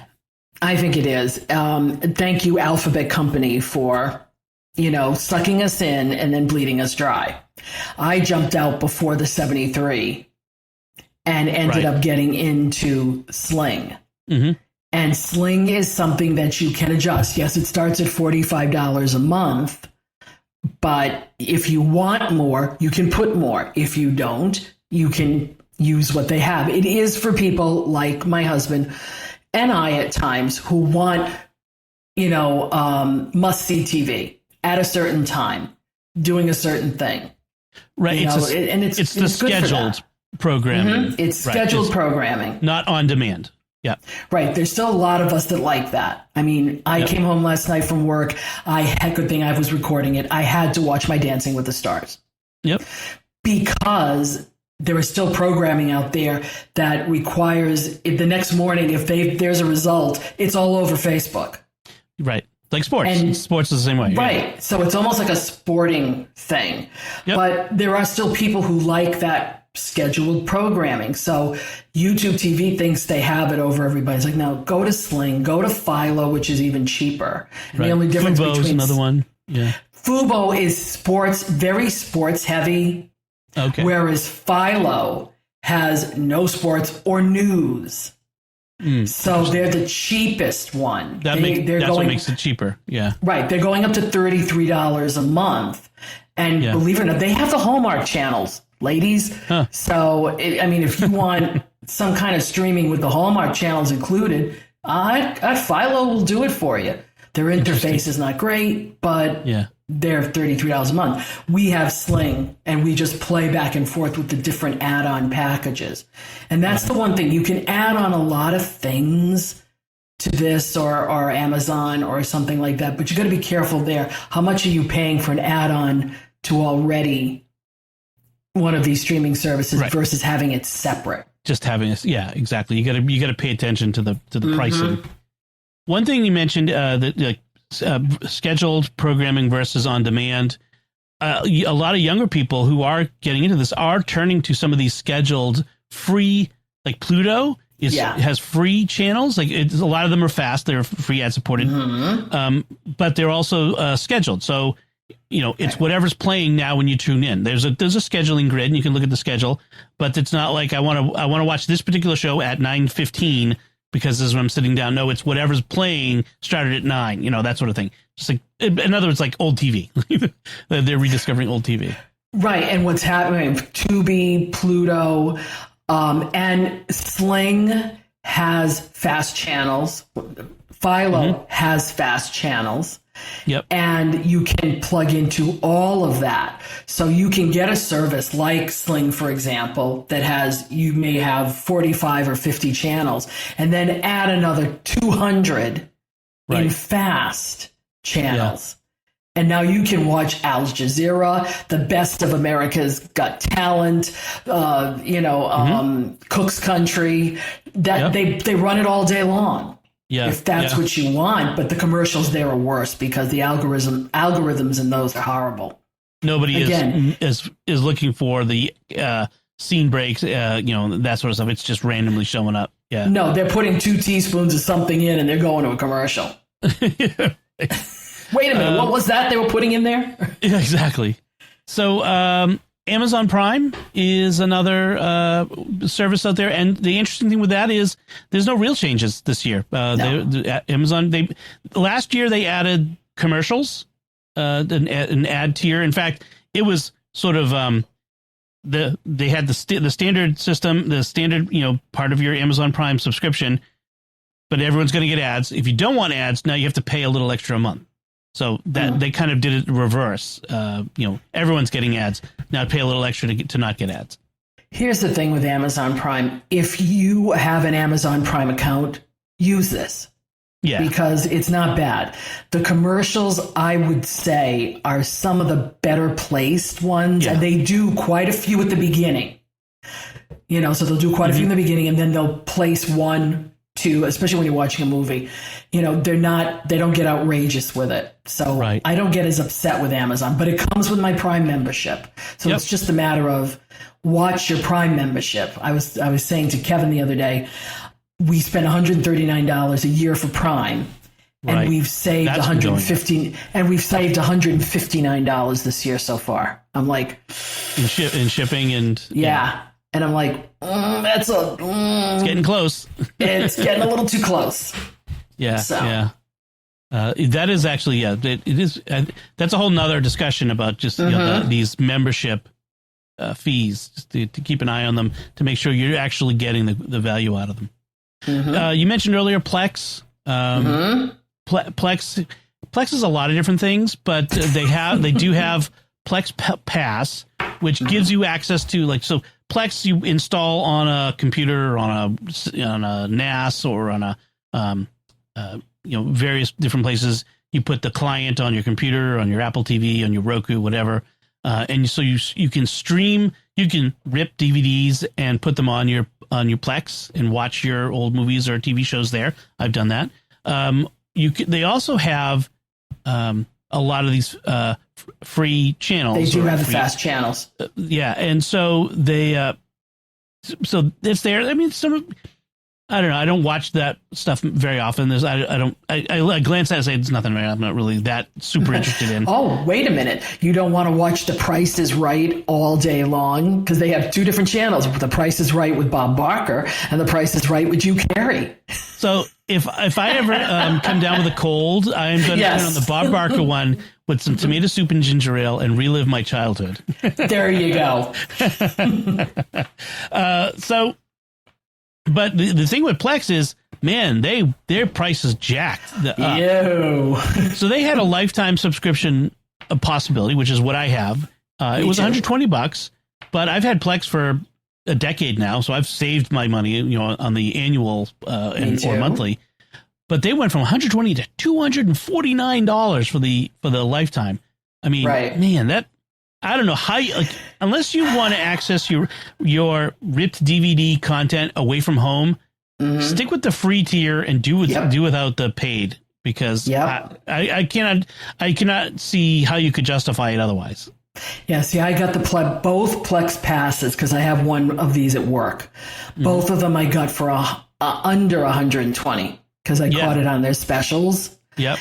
I think it is. Thank you, Alphabet Company, for, sucking us in and then bleeding us dry. I jumped out before the 73 and ended up getting into Sling. Mm-hmm. And Sling is something that you can adjust. Yes, it starts at $45 a month, but if you want more, you can put more. If you don't, you can use what they have. It is for people like my husband and I at times who want, must-see TV at a certain time, doing a certain thing. Right. It's the scheduled programming. Mm-hmm. It's scheduled programming. Not on demand. Yeah. Right. There's still a lot of us that like that. I mean, I came home last night from work. Good thing I was recording it. I had to watch my Dancing with the Stars. Yep. Because there is still programming out there that requires the next morning, if there's a result, it's all over Facebook. Right. Like sports. And sports is the same way. Right. Yeah. So it's almost like a sporting thing. Yep. But there are still people who like that scheduled programming. So YouTube TV thinks they have it over everybody. It's like, no, go to Sling, go to Philo, which is even cheaper. And the only difference Fubo's between another one. Yeah. Fubo is sports, very sports heavy. Okay. Whereas Philo has no sports or news. So they're the cheapest one. That's what makes it cheaper. Yeah. Right. They're going up to $33 a month. And believe it or not, they have the Hallmark channels, ladies. Huh. So, if you want some kind of streaming with the Hallmark channels included, Philo will do it for you. Their interface is not great, but they're $33 a month. We have Sling, and we just play back and forth with the different add-on packages. And that's the one thing. You can add on a lot of things to this or Amazon or something like that, but you got to be careful there. How much are you paying for an add-on to already one of these streaming services versus having it separate? Just having it. Yeah, exactly. You got to pay attention to the pricing. One thing you mentioned, that scheduled programming versus on demand. A lot of younger people who are getting into this are turning to some of these scheduled free, like Pluto has free channels. Like a lot of them are fast; they're free ad supported, but they're also scheduled. So it's whatever's playing now when you tune in. There's a scheduling grid, and you can look at the schedule. But it's not like I want to watch this particular show at 9:15. Because this is when I'm sitting down. No, it's whatever's playing started at 9, that sort of thing. Just like, in other words, like old TV. They're rediscovering old TV. Right. And what's happening, Tubi, Pluto, and Sling has fast channels. Philo has fast channels. Yep. And you can plug into all of that. So you can get a service like Sling, for example, you may have 45 or 50 channels, and then add another 200 in fast channels. Yeah. And now you can watch Al Jazeera, the best of America's Got Talent, Cook's Country. They run it all day long. Yeah, if that's what you want, but the commercials there are worse because the algorithms in those are horrible. Nobody is looking for the scene breaks, that sort of stuff. It's just randomly showing up. Yeah. No, they're putting 2 teaspoons of something in and they're going to a commercial. Wait a minute, what was that they were putting in there? Yeah, exactly. So Amazon Prime is another service out there, and the interesting thing with that is there's no real changes this year. Amazon, last year they added commercials, an ad tier. In fact, it was sort of they had the standard system, the standard part of your Amazon Prime subscription, but everyone's going to get ads. If you don't want ads, now you have to pay a little extra a month. So that they kind of did it reverse. Everyone's getting ads. Now pay a little extra to not get ads. Here's the thing with Amazon Prime. If you have an Amazon Prime account, use this. Yeah. Because it's not bad. The commercials, I would say, are some of the better placed ones. Yeah. And they do quite a few at the beginning. So they'll do quite a few in the beginning, and then they'll place one to, especially when you're watching a movie, they don't get outrageous with it. So Right. I don't get as upset with Amazon, but it comes with my Prime membership. So It's just a matter of watch your Prime membership. I was saying to Kevin the other day, we spend $139 a year for Prime. Right. And we've saved $159 this year so far. I'm like, in shipping and yeah. And I'm like, it's getting close. It's getting a little too close. Yeah. So. Yeah. That is actually, it is. That's a whole nother discussion about just these membership fees, just to keep an eye on them to make sure you're actually getting the value out of them. You mentioned earlier Plex. Plex is a lot of different things, but they do have Plex Pass, which gives you access to Plex you install on a computer or on a NAS or on a various different places. You put the client on your computer, on your Apple TV, on your Roku, whatever, and so you can stream. You can rip DVDs and put them on your Plex and watch your old movies or TV shows there. I've done that. They also have a lot of these free channels. They do have the fast channels. And so so it's there. I mean, I don't know. I don't watch that stuff very often. I glance at it and say it's nothing I'm not really that super interested in. Oh, wait a minute. You don't want to watch The Price is Right all day long? Because they have two different channels. The Price is Right with Bob Barker and The Price is Right with Drew Carey. So if I ever come down with a cold, I am going to turn on the Bob Barker one with some tomato soup and ginger ale and relive my childhood. There you go. But the thing with Plex is, man, their price is jacked. So they had a lifetime subscription possibility, which is what I have. It was $120, but I've had Plex for a decade now, so I've saved my money, on the annual or monthly. But they went from $120 to $249 for the lifetime. I mean, man, that. I don't know how unless you want to access your ripped DVD content away from home, stick with the free tier and do without the paid, because I cannot see how you could justify it otherwise. Yeah, see, I got both Plex passes because I have one of these at work. Both of them I got for under 120 because I caught it on their specials. Yep.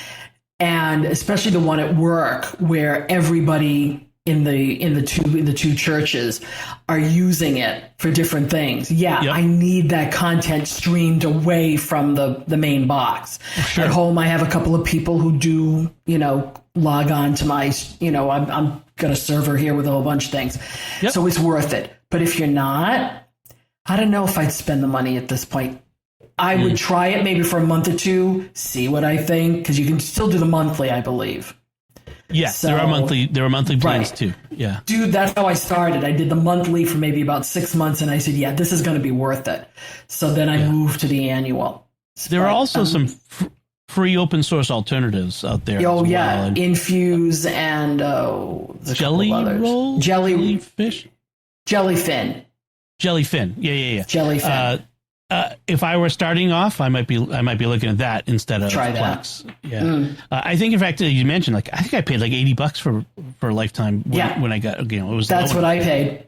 And especially the one at work where everybody in the two churches are using it for different things. I need that content streamed away from the main box. Sure. At home, I have a couple of people who do, log on to my, I'm got a server here with a whole bunch of things. Yep. So it's worth it. But if you're not, I don't know if I'd spend the money at this point. I would try it maybe for a month or two, see what I think, because you can still do the monthly, I believe. Yes, so, there are monthly plans too. Yeah. Dude, that's how I started. I did the monthly for maybe about 6 months, and I said, yeah, this is going to be worth it. So then I moved to the annual. There are also some free open source alternatives out there. Oh, yeah. And Infuse and Jelly Roll? Jellyfish? Jellyfin. Jellyfin. Yeah. Jellyfin. If I were starting off, I might be looking at that instead of Plex. Yeah. I think, in fact, you mentioned, I think I paid $80 for a lifetime when I got, it was. That's what I paid.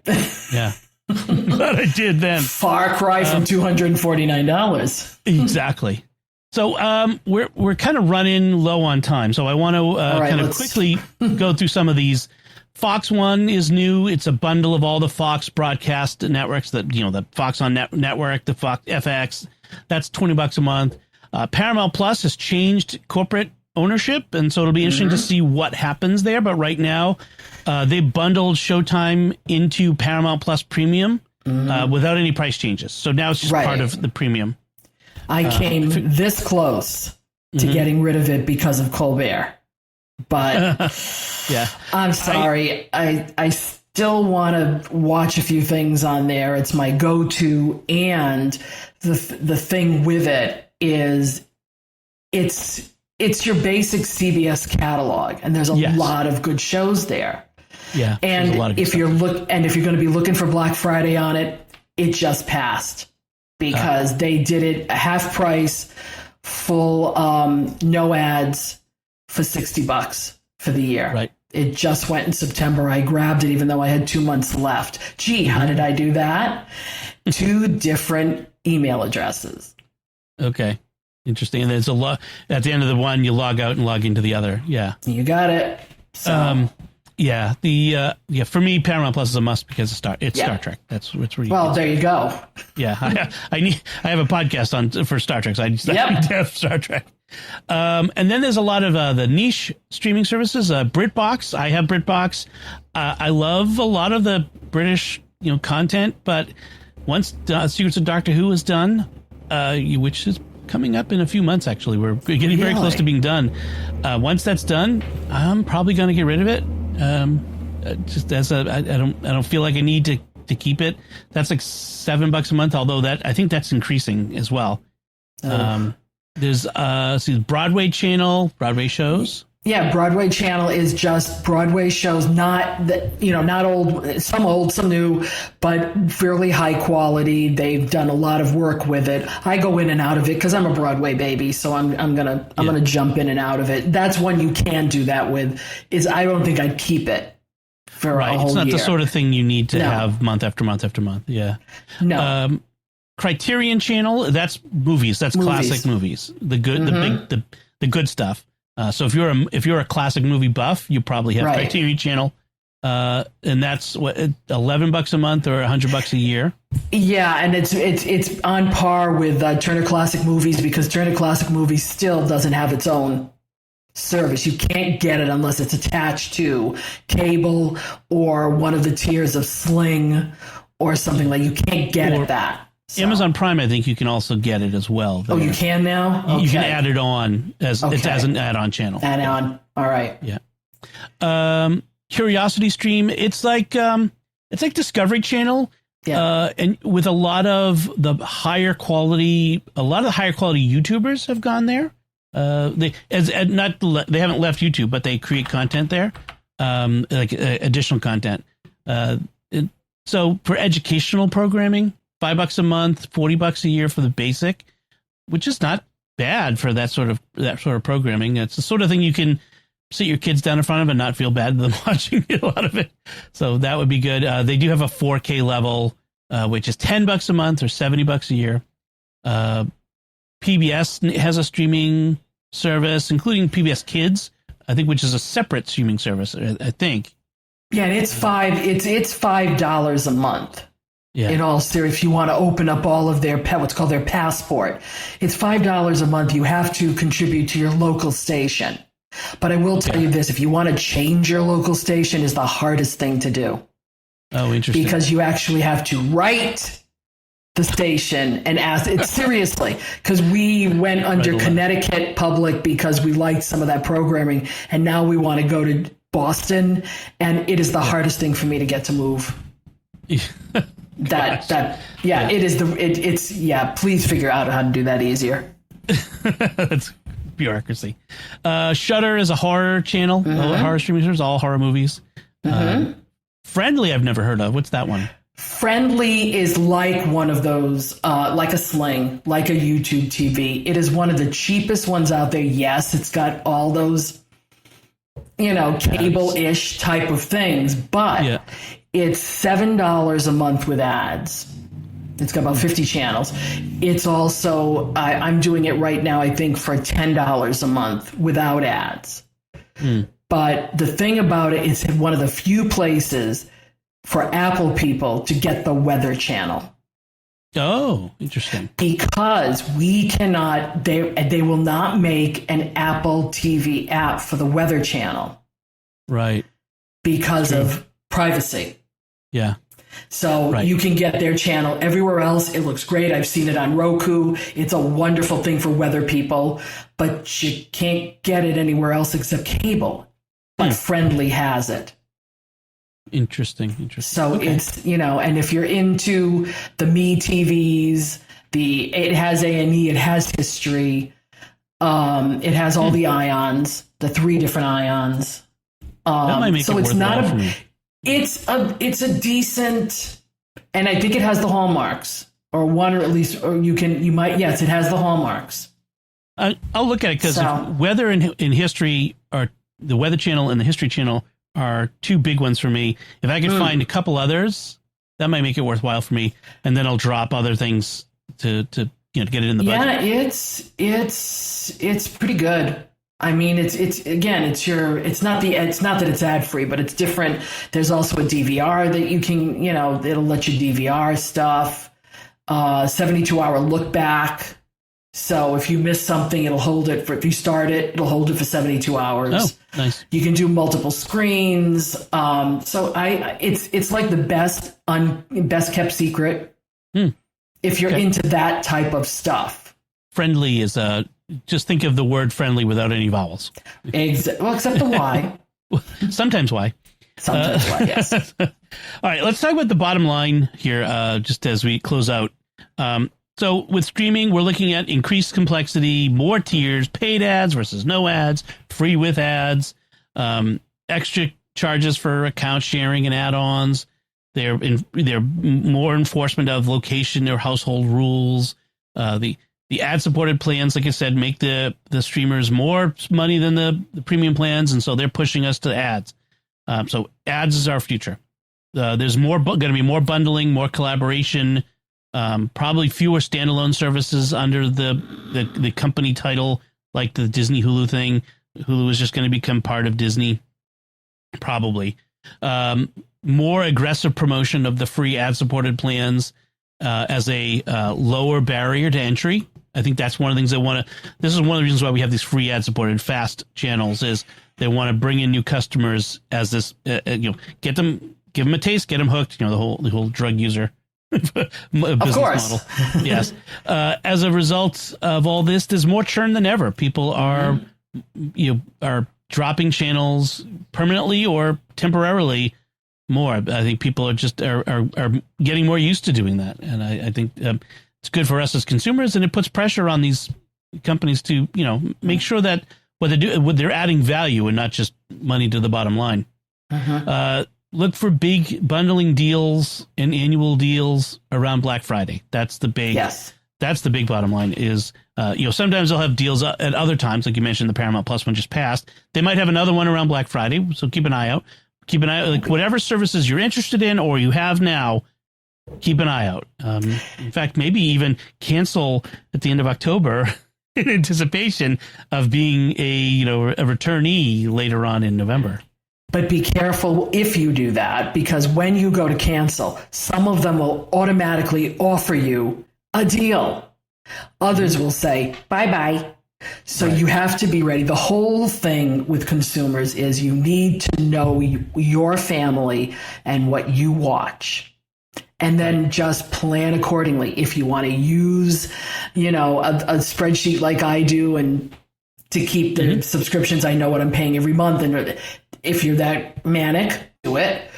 Yeah. But I did then. Far cry from $249. Exactly. So we're kind of running low on time. So I want to quickly go through some of these. Fox One is new. It's a bundle of all the Fox broadcast networks the Fox on network, the Fox FX. That's $20 a month. Paramount Plus has changed corporate ownership, and so it'll be interesting to see what happens there. But right now, they bundled Showtime into Paramount Plus Premium without any price changes. So now it's just part of the premium. I came this close to getting rid of it because of Colbert. But yeah, I'm sorry. I still want to watch a few things on there. It's my go-to, and the thing with it is it's your basic CBS catalog, and there's a lot of good shows there. Yeah, and if you're going to be looking for Black Friday on it, it just passed. because they did it half price, full, no ads for $60 for the year. Right. It just went in September. I grabbed it even though I had 2 months left. Gee, how did I do that? 2 different email addresses. Okay. Interesting. And there's a lot at the end of the one, you log out and log into the other. Yeah. You got it. So. Yeah. For me, Paramount Plus is a must because it's Star Trek. That's what's really well. There you go. Yeah. I have a podcast for Star Trek, so I need to have Star Trek. And then there's a lot of the niche streaming services. BritBox. I have BritBox. I love a lot of the British content, but once Secrets of Doctor Who is done, which is coming up in a few months, actually, we're getting very close to being done. Once that's done, I'm probably going to get rid of it. Just as I don't feel like I need to keep it. That's like $7 a month, although I think that's increasing as well. There's Broadway Channel, Broadway shows. Yeah, Broadway Channel is just Broadway shows, not old, some new, but fairly high quality. They've done a lot of work with it. I go in and out of it because I'm a Broadway baby, so I'm gonna jump in and out of it. That's one you can do that with. I don't think I'd keep it for a whole year. It's not the sort of thing you need to have month after month after month. Yeah. No. Criterion Channel, that's movies. That's classic movies. The good, the good stuff. So if you're a classic movie buff, you probably have Criterion Channel, and that's what $11 a month or $100 a year. Yeah, and it's on par with Turner Classic Movies because Turner Classic Movies still doesn't have its own service. You can't get it unless it's attached to cable or one of the tiers of Sling or something like. You can't get it that. So. Amazon Prime, I think you can also get it as well. Oh, you can now? Okay. You can add it on as an add-on channel. Add-on. All right. Yeah. Curiosity Stream. It's like Discovery Channel. Yeah. And with a lot of the higher quality YouTubers have gone there. They haven't left YouTube, but they create content there. Additional content. So for educational programming, $5 a month, $40 a year for the basic, which is not bad for that sort of programming. It's the sort of thing you can sit your kids down in front of and not feel bad them watching a lot of it. So that would be good. They do have a 4K level, which is $10 a month or $70 a year. PBS has a streaming service, including PBS Kids, I think, which is a separate streaming service, I think. Yeah, and it's $5 a month. Yeah. In all seriousness, if you want to open up all of their what's called their passport, it's $5 a month. You have to contribute to your local station. But I will tell you this: if you want to change your local station, is the hardest thing to do. Oh, interesting. Because you actually have to write the station and ask it seriously. Because we went under Connecticut Public because we liked some of that programming, and now we want to go to Boston, and it is the hardest thing for me to get to move. Please figure out how to do that easier. That's bureaucracy. Shudder is a horror channel, horror streaming service, all horror movies. Friendly, I've never heard of. What's that one? Friendly is like one of those, like a Sling, like a YouTube TV. It is one of the cheapest ones out there. Yes, it's got all those, cable-ish type of things, but it's $7 a month with ads. It's got about 50 channels. It's also, I'm doing it right now, I think, for $10 a month without ads. But the thing about it, it's one of the few places for Apple people to get the Weather Channel. Oh, interesting. Because we cannot, they will not make an Apple TV app for the Weather Channel. Right. Because of privacy. Yeah. So you can get their channel everywhere else. It looks great. I've seen it on Roku. It's a wonderful thing for weather people, but you can't get it anywhere else except cable. But Friendly has it. Interesting. So it's, and if you're into the Me TVs, it has A&E, it has history. It has all the ions, the 3 different ions. That might make it worthwhile for me. It's a decent, and I think it has the hallmarks. or one, or at least, or you might, yes, it has the hallmarks. I'll look at it because So- weather and history are the Weather Channel and the History Channel are two big ones for me. If I could find a couple others, that might make it worthwhile for me, and then I'll drop other things to get it in the budget. Yeah, it's pretty good. I mean, it's not that it's ad free, but it's different. There's also a DVR that you can, it'll let you DVR stuff. 72-hour look back. So if you miss something, it'll hold it for, if you start it, it'll hold it for 72 hours. Oh, nice. You can do multiple screens. So it's like the best kept secret. If you're into that type of stuff. Friendly is just think of the word friendly without any vowels. Well, except the Y. Sometimes Y. Sometimes Y, yes. All right, let's talk about the bottom line here, just as we close out. So with streaming, we're looking at increased complexity, more tiers, paid ads versus no ads, free with ads, extra charges for account sharing and add-ons. They're more enforcement of location or household rules. The ad-supported plans, like I said, make the streamers more money than the premium plans, and so they're pushing us to ads. So ads is our future. There's going to be more bundling, more collaboration, probably fewer standalone services under the company title, like the Disney Hulu thing. Hulu is just going to become part of Disney, probably. More aggressive promotion of the free ad-supported plans as a lower barrier to entry. I think that's one of the things they want to. This is one of the reasons why we have these free ad-supported fast channels. Is they want to bring in new customers as this, give them a taste, get them hooked. The whole drug user business model. Yes. As a result of all this, there's more churn than ever. People are are dropping channels permanently or temporarily. More, I think people are just are getting more used to doing that, and I think it's good for us as consumers, and it puts pressure on these companies to make sure that what they're adding value and not just money to the bottom line. Look for big bundling deals and annual deals around Black Friday. That's the big. Yes. That's the big bottom line. Is sometimes they'll have deals at other times, like you mentioned, the Paramount Plus one just passed. They might have another one around Black Friday, so keep an eye out. Keep an eye out, like whatever services you're interested in or you have now, keep an eye out. In fact, maybe even cancel at the end of October in anticipation of being a returnee later on in November. But be careful if you do that, because when you go to cancel, some of them will automatically offer you a deal. Others will say, bye-bye. So you have to be ready. The whole thing with consumers is you need to know your family and what you watch, and then just plan accordingly. If you want to use, a spreadsheet like I do, and to keep the subscriptions, I know what I'm paying every month. And if you're that manic, do it.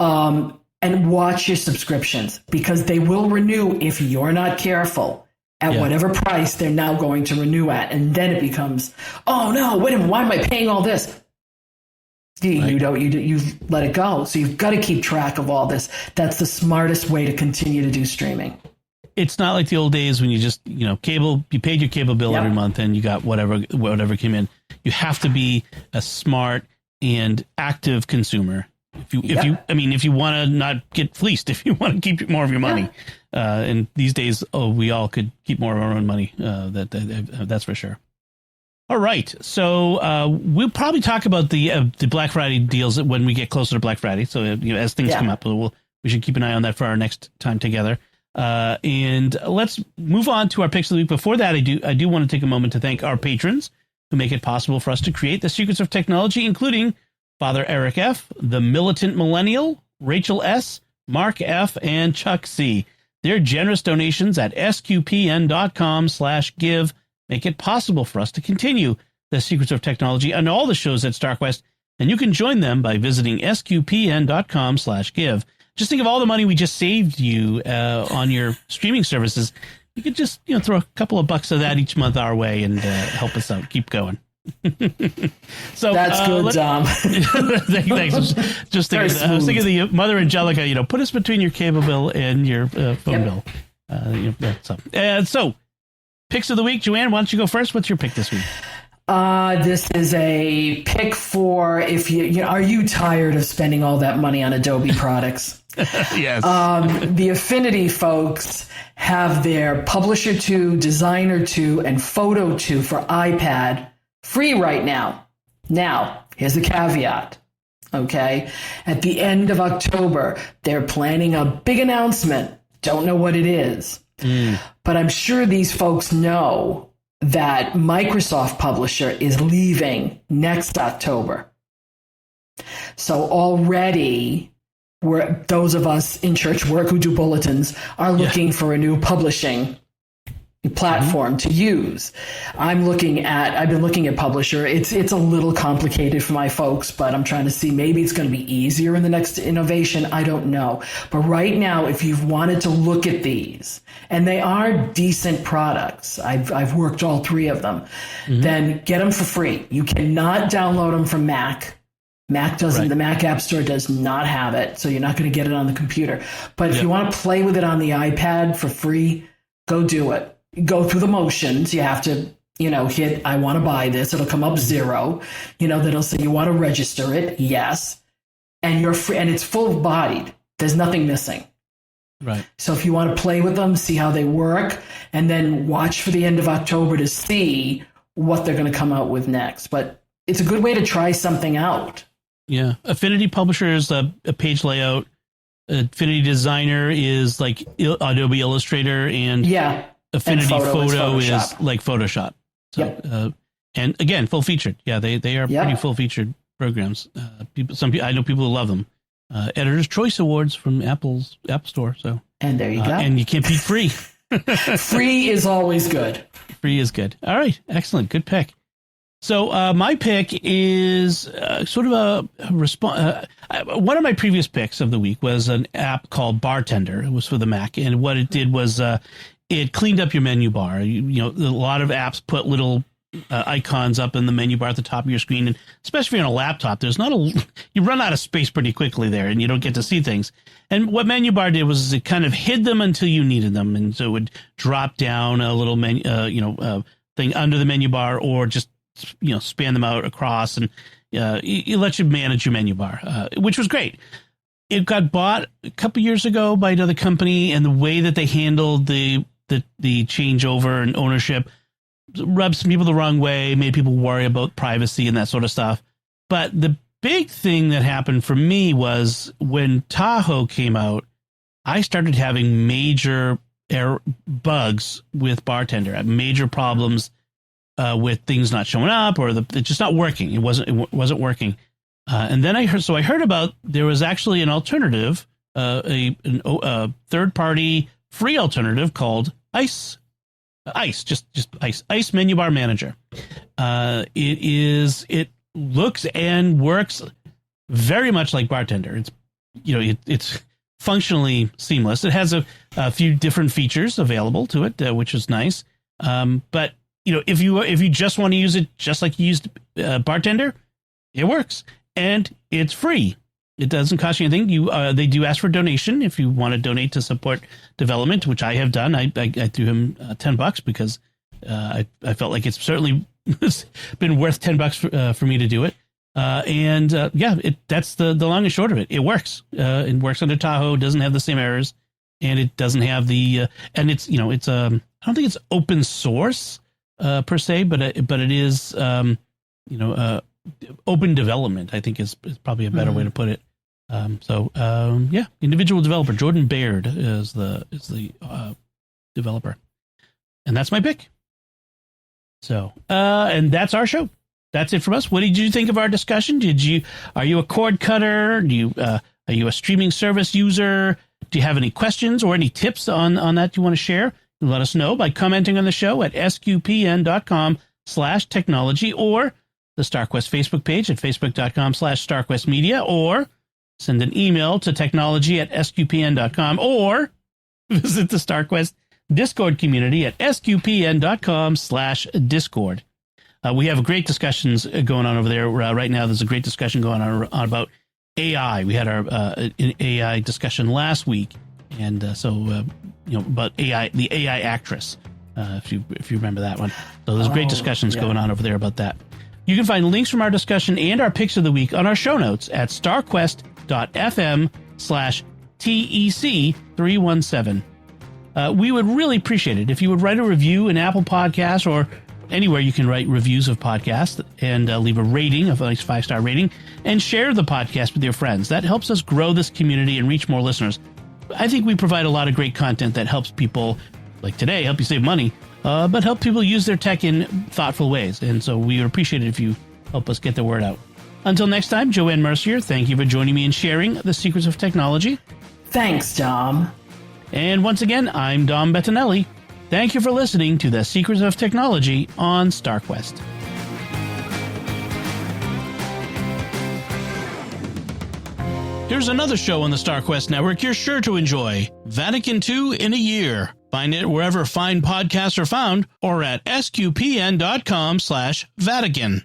And watch your subscriptions, because they will renew if you're not careful. At whatever price they're now going to renew at. And then it becomes, oh no, wait a minute, why am I paying all this? You've let it go. So you've got to keep track of all this. That's the smartest way to continue to do streaming. It's not like the old days when you just, cable, you paid your cable bill every month and you got whatever came in. You have to be a smart and active consumer. If you want to not get fleeced, if you want to keep more of your money, and these days, we all could keep more of our own money. That's for sure. All right, so we'll probably talk about the Black Friday deals when we get closer to Black Friday. So as things come up, we should keep an eye on that for our next time together. And let's move on to our picks of the week. Before that, I do want to take a moment to thank our patrons who make it possible for us to create the secrets of technology, including Father Eric F., the Militant Millennial, Rachel S., Mark F., and Chuck C. Their generous donations at sqpn.com/give make it possible for us to continue the secrets of technology on all the shows at StarQuest, and you can join them by visiting sqpn.com/give. Just think of all the money we just saved you on your streaming services. You could just throw a couple of bucks of that each month our way and help us out. Keep going. So that's good, Dom. Thanks. Just thinking, I was thinking of the Mother Angelica. Put us between your cable bill and your phone bill. So, picks of the week. Joanne, why don't you go first? What's your pick this week? This is a pick for if are you tired of spending all that money on Adobe products? Yes. The Affinity folks have their Publisher 2, Designer 2, and Photo 2 for iPad free right now. Now, here's the caveat. Okay. At the end of October, they're planning a big announcement. Don't know what it is. But I'm sure these folks know that Microsoft Publisher is leaving next October. So already, those of us in church work who do bulletins are looking for a new publishing platform to use. I've been looking at Publisher. It's a little complicated for my folks, but I'm trying to see maybe it's going to be easier in the next innovation. I don't know. But right now, if you've wanted to look at these, and they are decent products, I've worked all three of them, then get them for free. You cannot download them from Mac. Mac doesn't, the Mac App Store does not have it, so you're not going to get it on the computer. But if you want to play with it on the iPad for free, go do it. Go through the motions. You have to, hit, I want to buy this. It'll come up 0. Then it'll say you want to register it. Yes. And you're free, and it's full bodied. There's nothing missing. Right. So if you want to play with them, see how they work, and then watch for the end of October to see what they're going to come out with next. But it's a good way to try something out. Yeah. Affinity Publisher is a page layout. Affinity Designer is like Adobe Illustrator, and Affinity Photo is like Photoshop. So, and again, full featured. Yeah, they are pretty full featured programs. I know people who love them. Editor's Choice Awards from Apple's App Store. So, and there you go. And you can't beat free. Free is always good. Free is good. All right, excellent, good pick. So my pick is sort of a response. One of my previous picks of the week was an app called Bartender. It was for the Mac, and what it did was it cleaned up your menu bar. A lot of apps put little icons up in the menu bar at the top of your screen, and especially if you're on a laptop, you run out of space pretty quickly there, and you don't get to see things. And what menu bar did was it kind of hid them until you needed them, and so it would drop down a little menu, thing under the menu bar, or just span them out across, and it lets you manage your menu bar, which was great. It got bought a couple years ago by another company, and the way that they handled the changeover and ownership rubbed some people the wrong way, made people worry about privacy and that sort of stuff. But the big thing that happened for me was when Tahoe came out, I started having major bugs with Bartender, major problems with things not showing up, or it's just not working. It wasn't working. And then I heard about there was actually an alternative, a third-party free alternative called Ice Menu Bar Manager. It looks and works very much like Bartender. It's functionally seamless. It has a few different features available to it, which is nice. But if you just want to use it just like you used Bartender, it works, and it's free. It doesn't cost you anything. They do ask for donation if you want to donate to support development, which I have done. I threw him $10 because I felt like it's certainly been worth $10 for me to do it. That's the long and short of it. It works. It works under Tahoe. Doesn't have the same errors, and it doesn't have the and it's I don't think it's open source per se, but it is open development, I think is probably a better way to put it. Individual developer Jordan Baird is the developer, and that's my pick. So, and that's our show. That's it from us. What did you think of our discussion? Are you a cord cutter? Are you a streaming service user? Do you have any questions or any tips on that you want to share? Let us know by commenting on the show at sqpn.com/technology, or the StarQuest Facebook page at facebook.com/StarQuestMedia, or send an email to technology@sqpn.com, or visit the StarQuest Discord community at sqpn.com/Discord. We have great discussions going on over there right now. There's a great discussion going on about AI. We had our AI discussion last week, and so about AI, the AI actress, if you remember that one. So there's great discussions going on over there about that. You can find links from our discussion and our picks of the week on our show notes at starquest.fm/TEC317. We would really appreciate it if you would write a review in Apple Podcasts or anywhere you can write reviews of podcasts, and leave a rating, a nice 5-star rating, and share the podcast with your friends. That helps us grow this community and reach more listeners. I think we provide a lot of great content that helps people, like today, help you save money, but help people use their tech in thoughtful ways. And so we would appreciate it if you help us get the word out. Until next time, Joanne Mercier, thank you for joining me and sharing the secrets of technology. Thanks, Dom. And once again, I'm Dom Bettinelli. Thank you for listening to The Secrets of Technology on StarQuest. Here's another show on the StarQuest network you're sure to enjoy. Vatican II in a Year. Find it wherever fine podcasts are found or at sqpn.com/Vatican.